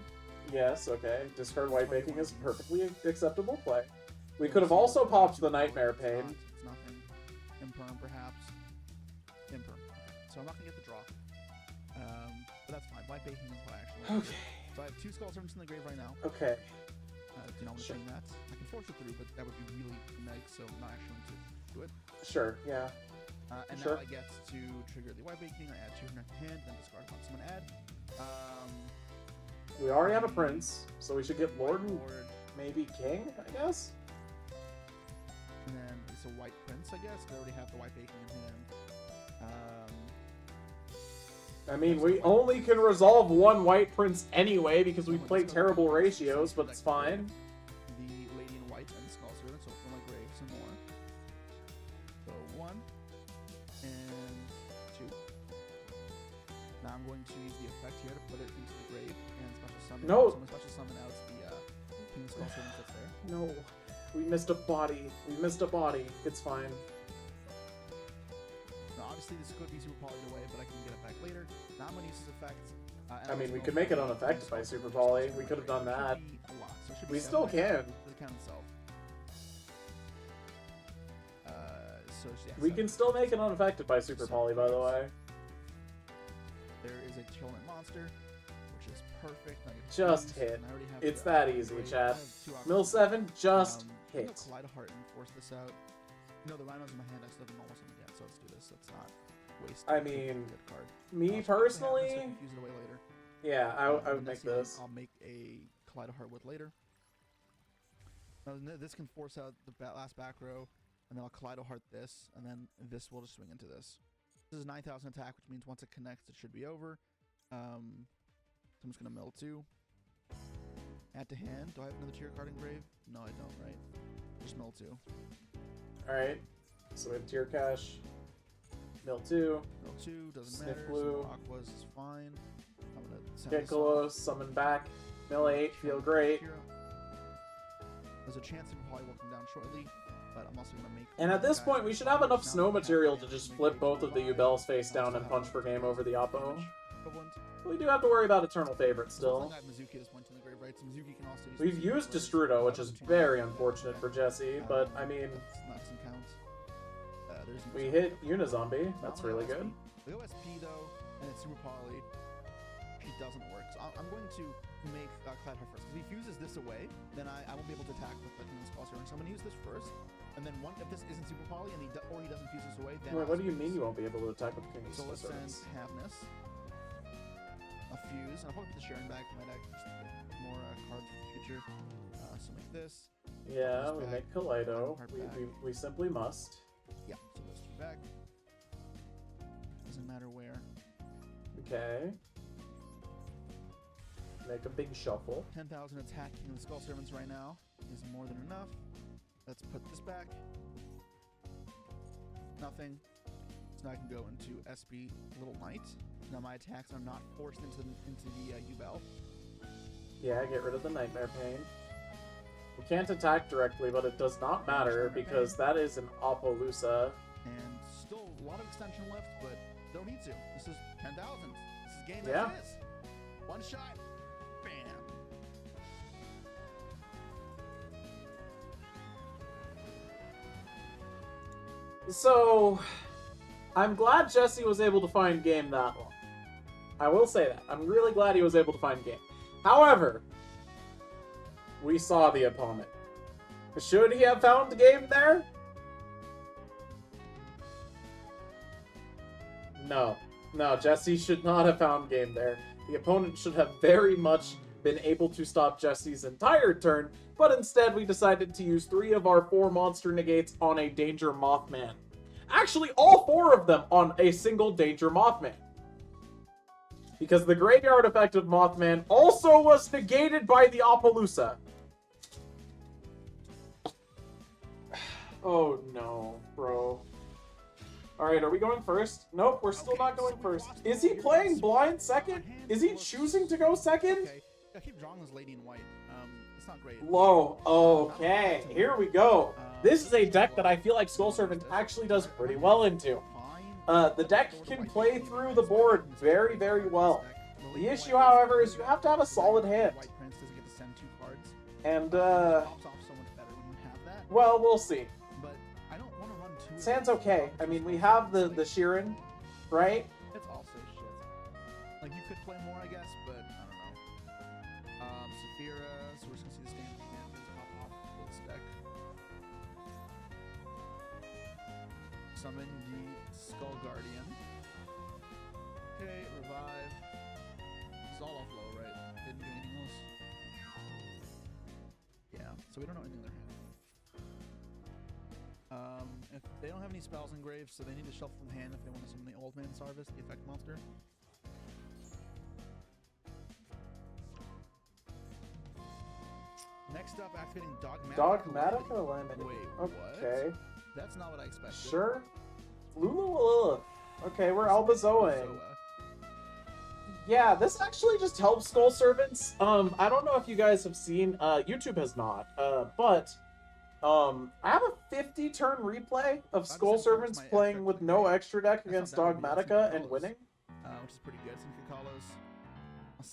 [SPEAKER 1] Yes, okay. Discard white baking is a perfectly acceptable play. We could have also popped the Nightmare Pain.
[SPEAKER 2] It's nothing. Imperm, perhaps. Imperm. So I'm not gonna get the draw. But that's fine. White baking is what I actually want.
[SPEAKER 1] Okay.
[SPEAKER 2] So I have 2 Skull Servants in the grave right now.
[SPEAKER 1] Okay.
[SPEAKER 2] Do you not want to swing that? I can force it through, but that would be really neg, so I'm not actually going to do it.
[SPEAKER 1] Sure, yeah.
[SPEAKER 2] And
[SPEAKER 1] Sure.
[SPEAKER 2] now I get to trigger the white baking. I add 2 to hand, then discard on someone add.
[SPEAKER 1] We already have a prince, so we should get Lord and
[SPEAKER 2] Lord,
[SPEAKER 1] maybe King, I guess?
[SPEAKER 2] and then it's a white prince, I guess. They already have the white baking in hand.
[SPEAKER 1] I mean, we only can resolve one white prince anyway because we play terrible ratios, but it's fine.
[SPEAKER 2] The lady in white and the Skull Servant, so for my grave some more. So 1 and 2. Now I'm going to use the effect here to put it into the grave and special summon.
[SPEAKER 1] No.
[SPEAKER 2] So I'm going to special summon out the King of Skull Servant that's there.
[SPEAKER 1] No. We missed a body. We missed a body. It's fine.
[SPEAKER 2] Now obviously this could be super polyed away, but I can get it back later. Now I'm going to use this effect.
[SPEAKER 1] I mean, we could make it unaffected by Super Poly. We could have done that. We still can.
[SPEAKER 2] Does it count itself? So yeah,
[SPEAKER 1] We can still make it unaffected by Super Poly, by the way.
[SPEAKER 2] There is a Torment Monster, which is perfect. Now you
[SPEAKER 1] Just
[SPEAKER 2] choose,
[SPEAKER 1] hit.
[SPEAKER 2] and I already have
[SPEAKER 1] It's
[SPEAKER 2] the-
[SPEAKER 1] that easy,
[SPEAKER 2] Wait, I
[SPEAKER 1] chat.
[SPEAKER 2] have 2 options.
[SPEAKER 1] Mill 7, just
[SPEAKER 2] I'm
[SPEAKER 1] hit.
[SPEAKER 2] gonna Collide a Heart and force this out. No, the Rhino's in my hand. I still have a normal summon yet, so let's do this. Let's not waste.
[SPEAKER 1] I
[SPEAKER 2] a
[SPEAKER 1] mean,
[SPEAKER 2] good card.
[SPEAKER 1] Me
[SPEAKER 2] So if something happens, I
[SPEAKER 1] personally,
[SPEAKER 2] can fuse it away later.
[SPEAKER 1] yeah, I would
[SPEAKER 2] And
[SPEAKER 1] make
[SPEAKER 2] that's the only
[SPEAKER 1] this.
[SPEAKER 2] I'll make a Collide a Heart with later. Now this can force out the last back row, and then I'll Collide a Heart this, and then this will just swing into this. This is 9,000 attack, which means once it connects, it should be over. So I'm just gonna mill 2. Add to hand. Do I have another tier card in grave? No, I don't, right? Just mill 2.
[SPEAKER 1] Alright. So we have Tier Cash. Mill 2.
[SPEAKER 2] Mill 2 doesn't
[SPEAKER 1] Sniff
[SPEAKER 2] matter.
[SPEAKER 1] Blue.
[SPEAKER 2] So Aqua's is fine. I'm gonna send
[SPEAKER 1] Get
[SPEAKER 2] this
[SPEAKER 1] Golo,
[SPEAKER 2] off.
[SPEAKER 1] summon back. Mill 8, feel great.
[SPEAKER 2] There's a chance Super Poly will come down shortly, but I'm also gonna make.
[SPEAKER 1] And at this point, we should have enough snow material to just flip both of the Ubels face down and punch for game over the Oppo. We do have to worry about Eternal Favorite still. We've used Destrudo, which is very unfortunate for Jesse, but I mean, we hit Unizombie. That's really good.
[SPEAKER 2] The OSP though, and it's Super Poly, it doesn't work. So I'm going to make Cloud Heart first. Because if he fuses this away, then I won't be able to attack with the King's Skull Servant. So I'm going to use this first, and then if this isn't Super Poly and he doesn't fuse this away, then.
[SPEAKER 1] Wait, what do you mean you won't be able to attack with King's
[SPEAKER 2] So
[SPEAKER 1] Skull
[SPEAKER 2] let's send
[SPEAKER 1] Servants?
[SPEAKER 2] Havness, a fuse, and I'll probably put the Sharon back for my deck just to get more cards for the future. So make this.
[SPEAKER 1] Yeah, we make Kaleido.
[SPEAKER 2] Heart
[SPEAKER 1] We simply must.
[SPEAKER 2] Yeah, so those two back. Doesn't matter where.
[SPEAKER 1] Okay. Make a big shuffle.
[SPEAKER 2] 10,000 attacking the Skull Servants right now is more than enough. Let's put this back. Nothing. So now I can go into SB Little Knight. Now my attacks are not forced into the U-Bell.
[SPEAKER 1] Yeah, get rid of the Nightmare Pain. We can't attack directly, but it does not matter because that is an Appaloosa.
[SPEAKER 2] And still a lot of extension left, but don't need to. This is 10,000. This is game
[SPEAKER 1] Yeah.
[SPEAKER 2] as is. One shot. Bam.
[SPEAKER 1] So, I'm glad Jesse was able to find game that long. I will say that. I'm really glad he was able to find game. However, we saw the opponent. Should he have found the game there? No. No, Jesse should not have found game there. The opponent should have very much been able to stop Jesse's entire turn, but instead we decided to use 3 of our 4 monster negates on a Danger Mothman. Actually, all 4 of them on a single Danger Mothman. Because the graveyard effect of Mothman also was negated by the Appaloosa. Oh no, bro. Alright, are we going first? Nope, we're still not going first. Is he playing blind second? Is he choosing to go second?
[SPEAKER 2] Okay. I keep drawing this lady in white. It's not great.
[SPEAKER 1] Low. Okay, here we go. This is a deck that I feel like Skull Servant actually does pretty well into. The deck can play through the board very, very well. The issue, however, is you have to have a solid hand.
[SPEAKER 2] White Prince doesn't get to send 2 cards.
[SPEAKER 1] And,
[SPEAKER 2] Pops off so much better when you have that.
[SPEAKER 1] well, we'll see.
[SPEAKER 2] But I don't want to run 2.
[SPEAKER 1] This hand's okay. I mean, we have the Sheeran, right?
[SPEAKER 2] It's also shit. Like, you could play more, I guess, but I don't know. Saphira, so we're just gonna see this game again. Just pop off with this deck. Summon the Skull Guardian. Okay, revive. It's all off low, right? Didn't do anything else. Yeah, so we don't know anything in their hand. If they don't have any spells engraved, so they need to shuffle from hand if they want to summon the Old Man Sarvis, the effect monster. Next up, activating Dogmatic.
[SPEAKER 1] Dogmatic Calamity.
[SPEAKER 2] Wait,
[SPEAKER 1] okay.
[SPEAKER 2] what? That's not what I expected.
[SPEAKER 1] Sure. Lulu. Okay, we're Albazoing. Yeah, this actually just helps Skull Servants. I don't know if you guys have seen, YouTube has not, but I have a 50-turn replay of Skull Servants playing with no extra deck against Dogmatica and winning.
[SPEAKER 2] Which is pretty good. Send Kakalos. I'll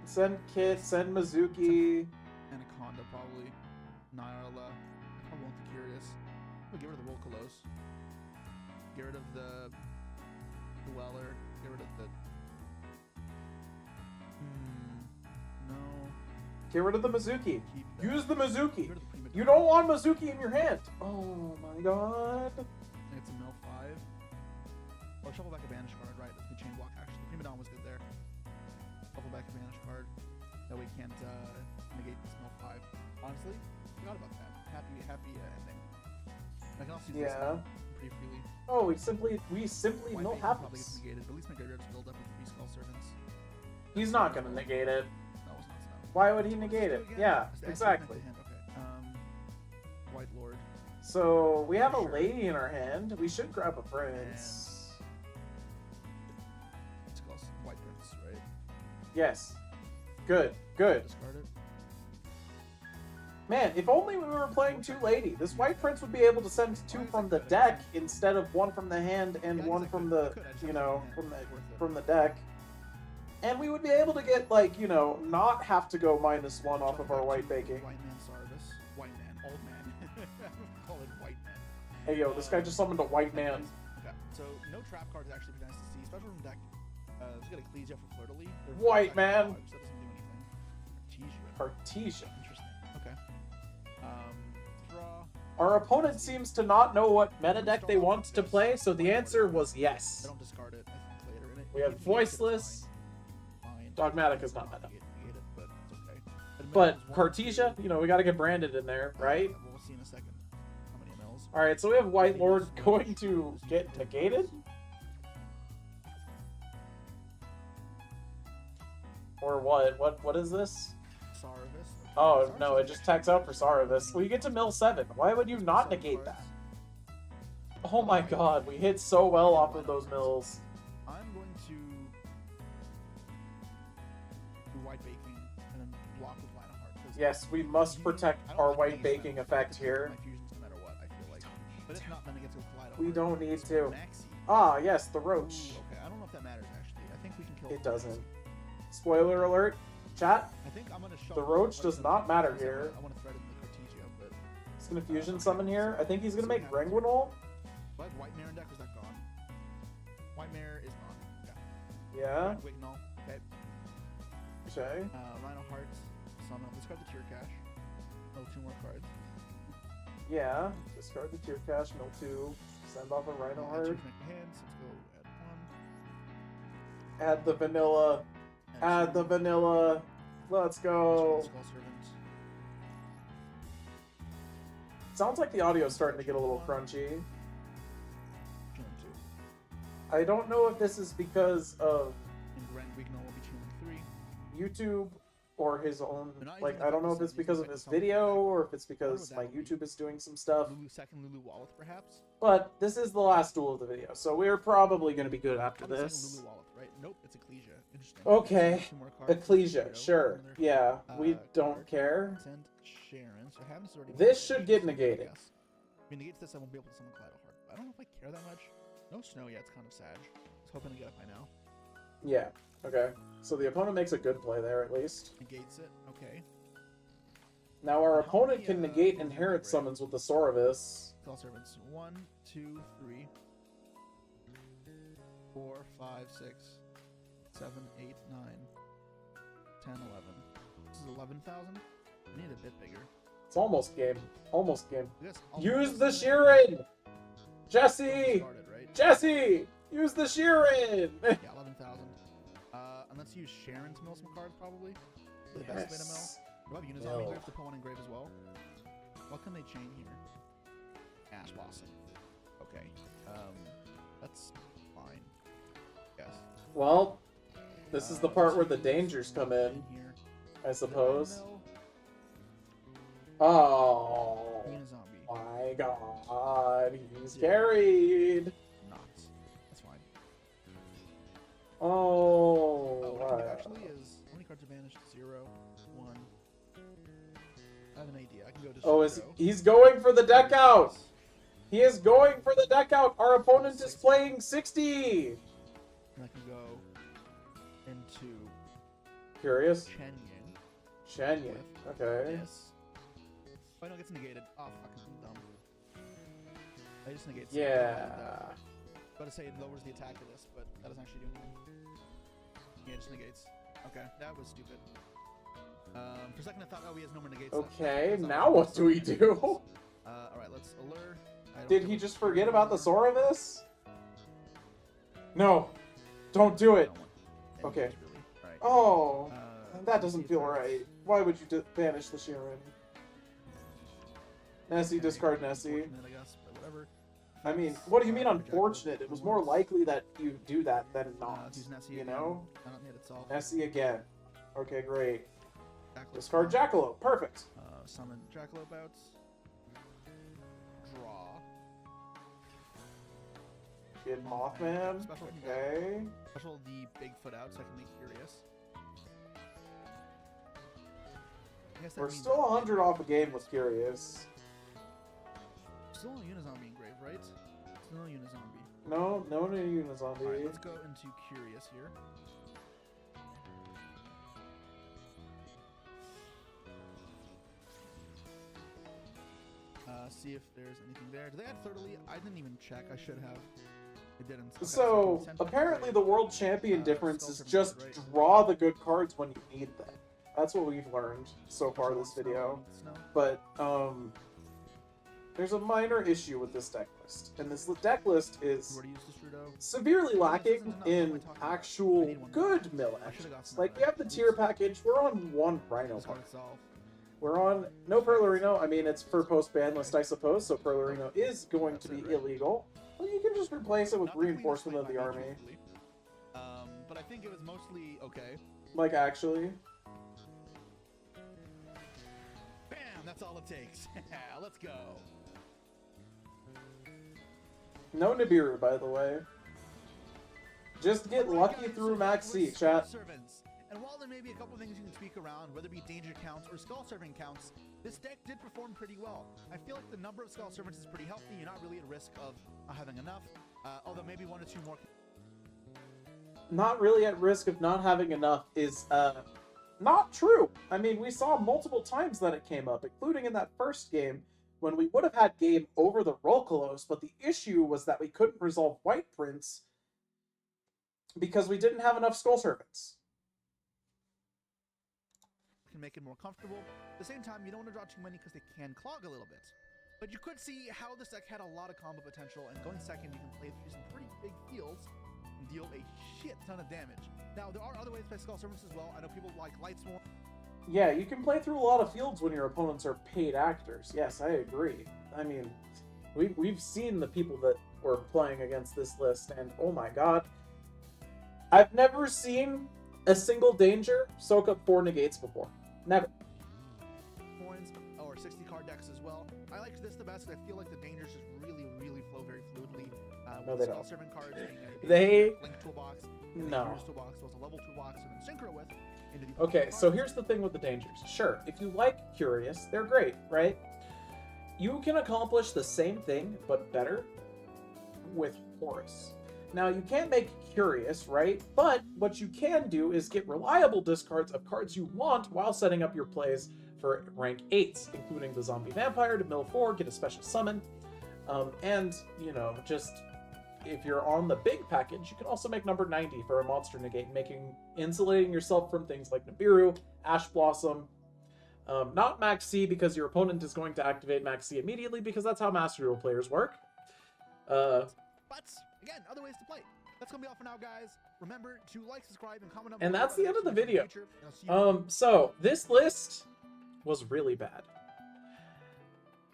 [SPEAKER 1] Send Kit, send Mizuki.
[SPEAKER 2] Anaconda, probably. Nyarla. I probably want the Curious. We'll get rid of the Volcalos. Get rid of the Dweller. Get rid of the... No.
[SPEAKER 1] Get rid of the Mizuki.
[SPEAKER 2] Keep that.
[SPEAKER 1] Use the Mizuki.
[SPEAKER 2] Get rid of the Prima
[SPEAKER 1] You
[SPEAKER 2] Donna.
[SPEAKER 1] don't want Mizuki in your hand. Oh my god.
[SPEAKER 2] It's a mill 5. Oh, shuffle back a banish card, right? That's the chain block, actually. Prima Donna was good there. Shuffle back a banish card. That way can't negate this mill 5. Honestly, forgot about that. Happy ending. I can also use this
[SPEAKER 1] Yeah.
[SPEAKER 2] pretty freely.
[SPEAKER 1] Oh, we simply
[SPEAKER 2] White
[SPEAKER 1] no
[SPEAKER 2] Bait probably gets
[SPEAKER 1] happens.
[SPEAKER 2] negated, but at least my graveyard's filled up with 3 Skull Servants.
[SPEAKER 1] He's not gonna negate it.
[SPEAKER 2] That was not snow.
[SPEAKER 1] Why would he negate it?
[SPEAKER 2] Again.
[SPEAKER 1] Yeah,
[SPEAKER 2] Just add
[SPEAKER 1] exactly.
[SPEAKER 2] something to hand. Okay. White Lord.
[SPEAKER 1] So we have a lady in our hand. We should grab a prince.
[SPEAKER 2] It's called White Prince, right?
[SPEAKER 1] Yes. Good. Good.
[SPEAKER 2] Discard it.
[SPEAKER 1] Man, if only we were playing two lady. This white prince would be able to send two from the deck instead of one from the hand and one from the, you know, from the deck. And we would be able to get, like, you know, not have to go -1 off of our white baking.
[SPEAKER 2] White man Sarvis. White man. Old man. Call it white man.
[SPEAKER 1] Hey, yo, this guy just summoned a white man.
[SPEAKER 2] Okay, so no trap cards actually be nice to see, especially from the deck. Let's get Ecclesia for Flirtily.
[SPEAKER 1] White man.
[SPEAKER 2] Dogs, that doesn't do anything.
[SPEAKER 1] Cartesia.
[SPEAKER 2] Interesting. Okay. Draw.
[SPEAKER 1] Our opponent seems to not know what meta deck they want to play, so the answer was
[SPEAKER 2] I
[SPEAKER 1] yes.
[SPEAKER 2] don't discard it. I think later. And it,
[SPEAKER 1] We have Voiceless.
[SPEAKER 2] Fine.
[SPEAKER 1] Dogmatic is not meta.
[SPEAKER 2] Negate it, but it's okay.
[SPEAKER 1] But Cartesia, you know, we gotta get Branded in there, right?
[SPEAKER 2] We'll see in a second. How many MLs?
[SPEAKER 1] Alright, so we have White Lord going to get negated? Or what? What is this?
[SPEAKER 2] Sarvis.
[SPEAKER 1] Oh, no, it just tags out for Saravis. Well, you get to mill 7. Why would you not negate that? Oh my god, we hit so well off of those mills.
[SPEAKER 2] I'm going to do white baking and then block with line of heart. 'cause
[SPEAKER 1] Yes, we must protect
[SPEAKER 2] I don't
[SPEAKER 1] our
[SPEAKER 2] like
[SPEAKER 1] white
[SPEAKER 2] these,
[SPEAKER 1] baking
[SPEAKER 2] I
[SPEAKER 1] effect
[SPEAKER 2] protect
[SPEAKER 1] here.
[SPEAKER 2] My fusions no matter what, I feel like. But if not, then it gets to collide.
[SPEAKER 1] We don't need to.
[SPEAKER 2] Maxi.
[SPEAKER 1] Ah, yes, the
[SPEAKER 2] Ooh,
[SPEAKER 1] Roach.
[SPEAKER 2] okay, I don't know if that matters actually. I think we can kill
[SPEAKER 1] It
[SPEAKER 2] the
[SPEAKER 1] doesn't. Spoiler alert, chat.
[SPEAKER 2] I think I'm gonna shove
[SPEAKER 1] The Roach does not matter here.
[SPEAKER 2] I want to threaten the Cartesia, but
[SPEAKER 1] He's gonna fusion summon here. I think he's gonna make Renguinol.
[SPEAKER 2] do I have White Mare in deck or is that gone? White Mare is gone. Okay.
[SPEAKER 1] Yeah.
[SPEAKER 2] Wignall. Okay.
[SPEAKER 1] Okay.
[SPEAKER 2] Rhino Hearts. Summon. Discard the Tier Cash. Oh, 2 more cards.
[SPEAKER 1] Yeah. Discard the Tier Cash, mill 2. Send off a Rhino
[SPEAKER 2] Add
[SPEAKER 1] Heart.
[SPEAKER 2] 2 to my hands. Let's go add 1.
[SPEAKER 1] Add the vanilla. Add the vanilla. Let's go.
[SPEAKER 2] Skull Servant.
[SPEAKER 1] Sounds like the audio's starting to get a little crunchy.
[SPEAKER 2] Chilling 2.
[SPEAKER 1] I don't know if this is because of
[SPEAKER 2] And Gren Wignall will be chilling 3.
[SPEAKER 1] YouTube or his own,
[SPEAKER 2] They're not
[SPEAKER 1] like,
[SPEAKER 2] using
[SPEAKER 1] I don't know if
[SPEAKER 2] the
[SPEAKER 1] it's because of
[SPEAKER 2] second
[SPEAKER 1] his
[SPEAKER 2] summon.
[SPEAKER 1] video or if it's
[SPEAKER 2] I wonder
[SPEAKER 1] because
[SPEAKER 2] what
[SPEAKER 1] my
[SPEAKER 2] that would be.
[SPEAKER 1] YouTube is doing some stuff.
[SPEAKER 2] Second Lulu Walleth, perhaps?
[SPEAKER 1] But this is the last duel of the video, so we're probably going to be good after
[SPEAKER 2] Probably second
[SPEAKER 1] this.
[SPEAKER 2] Lulu Walleth, right? Nope, it's Ecclesia. Interesting.
[SPEAKER 1] Okay.
[SPEAKER 2] 2 more cards.
[SPEAKER 1] Ecclesia,
[SPEAKER 2] Zero.
[SPEAKER 1] sure.
[SPEAKER 2] Another,
[SPEAKER 1] Yeah, we don't
[SPEAKER 2] card.
[SPEAKER 1] care.
[SPEAKER 2] Send Sharon. So Haven's already.
[SPEAKER 1] This should get negated.
[SPEAKER 2] Yes. If he negates this, I won't be able to summon Kaleidoheart. I don't know if I care that much. No snow yet. It's kind of sad. I was hoping to get it by now.
[SPEAKER 1] Yeah, okay. So the opponent makes a good play there, at least.
[SPEAKER 2] Negates it. Okay.
[SPEAKER 1] Now our
[SPEAKER 2] How
[SPEAKER 1] opponent
[SPEAKER 2] many,
[SPEAKER 1] can
[SPEAKER 2] uh,
[SPEAKER 1] negate
[SPEAKER 2] things
[SPEAKER 1] inherit
[SPEAKER 2] are
[SPEAKER 1] summons with the Soravis.
[SPEAKER 2] Call servants. 1, 2, 3, 4, 5, 6, 7, 8, 9, 10, 11. This is 11,000. I need a bit bigger.
[SPEAKER 1] It's almost game. Almost game.
[SPEAKER 2] Yes,
[SPEAKER 1] Use the Sheeran! Jesse!
[SPEAKER 2] Started, right?
[SPEAKER 1] Jesse! Use the Sheeran!
[SPEAKER 2] Yeah, 11,000. And let's use Sharon to mill some cards, probably. The best way to mill.
[SPEAKER 1] Yes.
[SPEAKER 2] Do I have Unizami? Do we have to put one in grave as well? What can they chain here? Ash Blossom. Okay. That's fine. Yes.
[SPEAKER 1] Well, this is the part where the dangers come in,
[SPEAKER 2] Here.
[SPEAKER 1] I suppose.
[SPEAKER 2] Mill,
[SPEAKER 1] Oh
[SPEAKER 2] Unizami.
[SPEAKER 1] my god, he's carried!
[SPEAKER 2] Not. That's fine.
[SPEAKER 1] Oh,
[SPEAKER 2] What I can do
[SPEAKER 1] wow.
[SPEAKER 2] actually is how many cards are banished? 0, 1. I have an idea. I can go to
[SPEAKER 1] Oh,
[SPEAKER 2] zero.
[SPEAKER 1] he's going for the deck out! He is going for the deck out! Our opponent is playing 60!
[SPEAKER 2] And I can go into
[SPEAKER 1] Curious?
[SPEAKER 2] Chenyin.
[SPEAKER 1] Shenyan. Okay.
[SPEAKER 2] Yes. Oh, no, it gets negated. Oh, fuck, I'm dumb. I just negate.
[SPEAKER 1] Yeah.
[SPEAKER 2] About to say it lowers the attack of this, but that doesn't actually do anything. Yeah, it just negates. Okay, that was stupid. For a second I thought, oh, he has no more negates.
[SPEAKER 1] Okay,
[SPEAKER 2] That's not
[SPEAKER 1] now
[SPEAKER 2] bad.
[SPEAKER 1] what do we do?
[SPEAKER 2] Alright, let's allure. I don't
[SPEAKER 1] Did
[SPEAKER 2] think
[SPEAKER 1] he
[SPEAKER 2] we
[SPEAKER 1] just
[SPEAKER 2] can
[SPEAKER 1] forget
[SPEAKER 2] do
[SPEAKER 1] about the
[SPEAKER 2] allure.
[SPEAKER 1] Soravis? No. Don't do
[SPEAKER 2] I
[SPEAKER 1] it.
[SPEAKER 2] don't want any
[SPEAKER 1] Okay.
[SPEAKER 2] of these, really. Right.
[SPEAKER 1] Oh, that
[SPEAKER 2] let's
[SPEAKER 1] doesn't
[SPEAKER 2] see
[SPEAKER 1] feel
[SPEAKER 2] attacks.
[SPEAKER 1] right. Why would you banish the Sheeran? Nessie,
[SPEAKER 2] Okay,
[SPEAKER 1] discard Nessie.
[SPEAKER 2] unfortunate, I guess, but whatever.
[SPEAKER 1] I mean, what do you mean
[SPEAKER 2] Project
[SPEAKER 1] unfortunate? It was more
[SPEAKER 2] once.
[SPEAKER 1] likely that you do that than not.
[SPEAKER 2] Let's use Nessie
[SPEAKER 1] You
[SPEAKER 2] again.
[SPEAKER 1] know?
[SPEAKER 2] I don't need itself.
[SPEAKER 1] Nessie again. Okay, great.
[SPEAKER 2] Jackalope
[SPEAKER 1] Discard
[SPEAKER 2] summon.
[SPEAKER 1] Jackalope. Perfect.
[SPEAKER 2] Summon Jackalope out.
[SPEAKER 1] Fucking Mothman.
[SPEAKER 2] Special
[SPEAKER 1] Okay.
[SPEAKER 2] Special the Bigfoot out so I can make Curious. I guess that
[SPEAKER 1] We're
[SPEAKER 2] means
[SPEAKER 1] still 100 off a game with Curious.
[SPEAKER 2] still a Unizombie engrave, right? Still a Unizombie.
[SPEAKER 1] No Unizombie.
[SPEAKER 2] Alright, let's go into Curious here. See if there's anything there. Do they add Thirtily? I didn't even check. I should have. It didn't. Okay,
[SPEAKER 1] So,
[SPEAKER 2] send
[SPEAKER 1] apparently
[SPEAKER 2] right.
[SPEAKER 1] the world champion difference
[SPEAKER 2] Skull
[SPEAKER 1] is
[SPEAKER 2] Servant
[SPEAKER 1] just
[SPEAKER 2] right.
[SPEAKER 1] draw the good cards when you need them. That's what we've learned so far this video.
[SPEAKER 2] Snow.
[SPEAKER 1] But, there's a minor issue with this deck list. And this deck list is
[SPEAKER 2] Where to use this Rudo?
[SPEAKER 1] severely lacking in actual good mill actions. Like, we have the tier package, we're on one Rhino
[SPEAKER 2] This
[SPEAKER 1] card.
[SPEAKER 2] card itself.
[SPEAKER 1] We're on no Perlerino. I mean, it's for post-ban list, I suppose, so Perlerino is going to be illegal. Well, you can just replace it with
[SPEAKER 2] Not the cleanest
[SPEAKER 1] reinforcement of
[SPEAKER 2] play
[SPEAKER 1] the
[SPEAKER 2] by
[SPEAKER 1] army.
[SPEAKER 2] me, truthfully. But I think it was mostly okay.
[SPEAKER 1] Like, actually.
[SPEAKER 2] Bam! That's all it takes. Let's go.
[SPEAKER 1] No Nibiru, by the way. Just get
[SPEAKER 2] Alright,
[SPEAKER 1] lucky
[SPEAKER 2] guys,
[SPEAKER 1] through
[SPEAKER 2] so
[SPEAKER 1] Max
[SPEAKER 2] that
[SPEAKER 1] C,
[SPEAKER 2] was
[SPEAKER 1] chat.
[SPEAKER 2] Servants. And while there may be a couple things you can tweak around, whether it be danger counts or skull servant counts, this deck did perform pretty well. I feel like the number of skull servants is pretty healthy. You're not really at risk of not having enough, although maybe one or two more.
[SPEAKER 1] Not really at risk of not having enough is, not true. I mean, we saw multiple times that it came up, including in that first game, when we would have had game over the Rolkalos, but the issue was that we couldn't resolve White Prince because we didn't have enough skull servants.
[SPEAKER 2] Can make it more comfortable. At the same time, you don't want to draw too many because they can clog a little bit. But you could see how this deck had a lot of combo potential, and going second, you can play through some pretty big fields and deal a shit ton of damage. Now, there are other ways to play Skull Servants as well. I know people like Lightsworn.
[SPEAKER 1] Yeah, you can play through a lot of fields when your opponents are paid actors. Yes, I agree. I mean, we've seen the people that were playing against this list, and oh my god. I've never seen a single danger soak up 4 negates before. Never.
[SPEAKER 2] Coins or 60 card decks as well. I like this the best because I feel like the dangers just really flow very fluidly.
[SPEAKER 1] No,
[SPEAKER 2] With
[SPEAKER 1] they
[SPEAKER 2] Skull
[SPEAKER 1] don't.
[SPEAKER 2] Servant cards being a
[SPEAKER 1] They-
[SPEAKER 2] Link toolbox, and
[SPEAKER 1] No.
[SPEAKER 2] a Heroes toolbox, so it's a level toolbox and then synchro with. Into the
[SPEAKER 1] Okay, so
[SPEAKER 2] cards.
[SPEAKER 1] here's the thing with the dangers. Sure, if you like Curious, they're great, right? You can accomplish the same thing, but better, with Horus. Now, you can't make Curious, right? But what you can do is get reliable discards of cards you want while setting up your plays for rank 8s, including the Zombie Vampire to mill 4, get a special summon, and, you know, just... If you're on the big package, you can also make number 90 for a monster negate, insulating yourself from things like Nibiru, Ash Blossom, not Max C because your opponent is going to activate Max C immediately because that's how Master Duel players work.
[SPEAKER 2] But again, other ways to play. That's gonna be all for now, guys. Remember to like, subscribe, and comment.
[SPEAKER 1] And that's the end of the video.
[SPEAKER 2] Future, and I'll see you
[SPEAKER 1] So this list was really bad.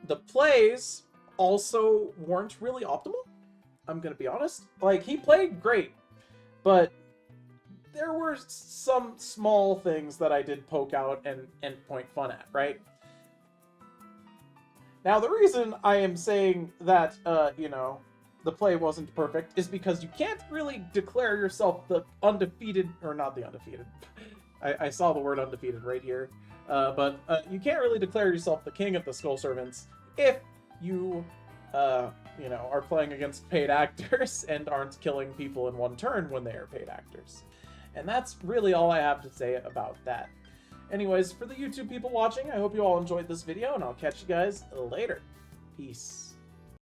[SPEAKER 1] The plays also weren't really optimal. I'm gonna be honest. Like, he played great, but there were some small things that I did poke out and point fun at, right? Now, the reason I am saying that, you know, the play wasn't perfect is because you can't really declare yourself the undefeated, or not the undefeated. I saw the word undefeated right here. But you can't really declare yourself the king of the Skull Servants if you, you know, are playing against paid actors and aren't killing people in one turn when they are paid actors. And that's really all I have to say about that. Anyways, for the YouTube people watching, I hope you all enjoyed this video, and I'll catch you guys later. Peace.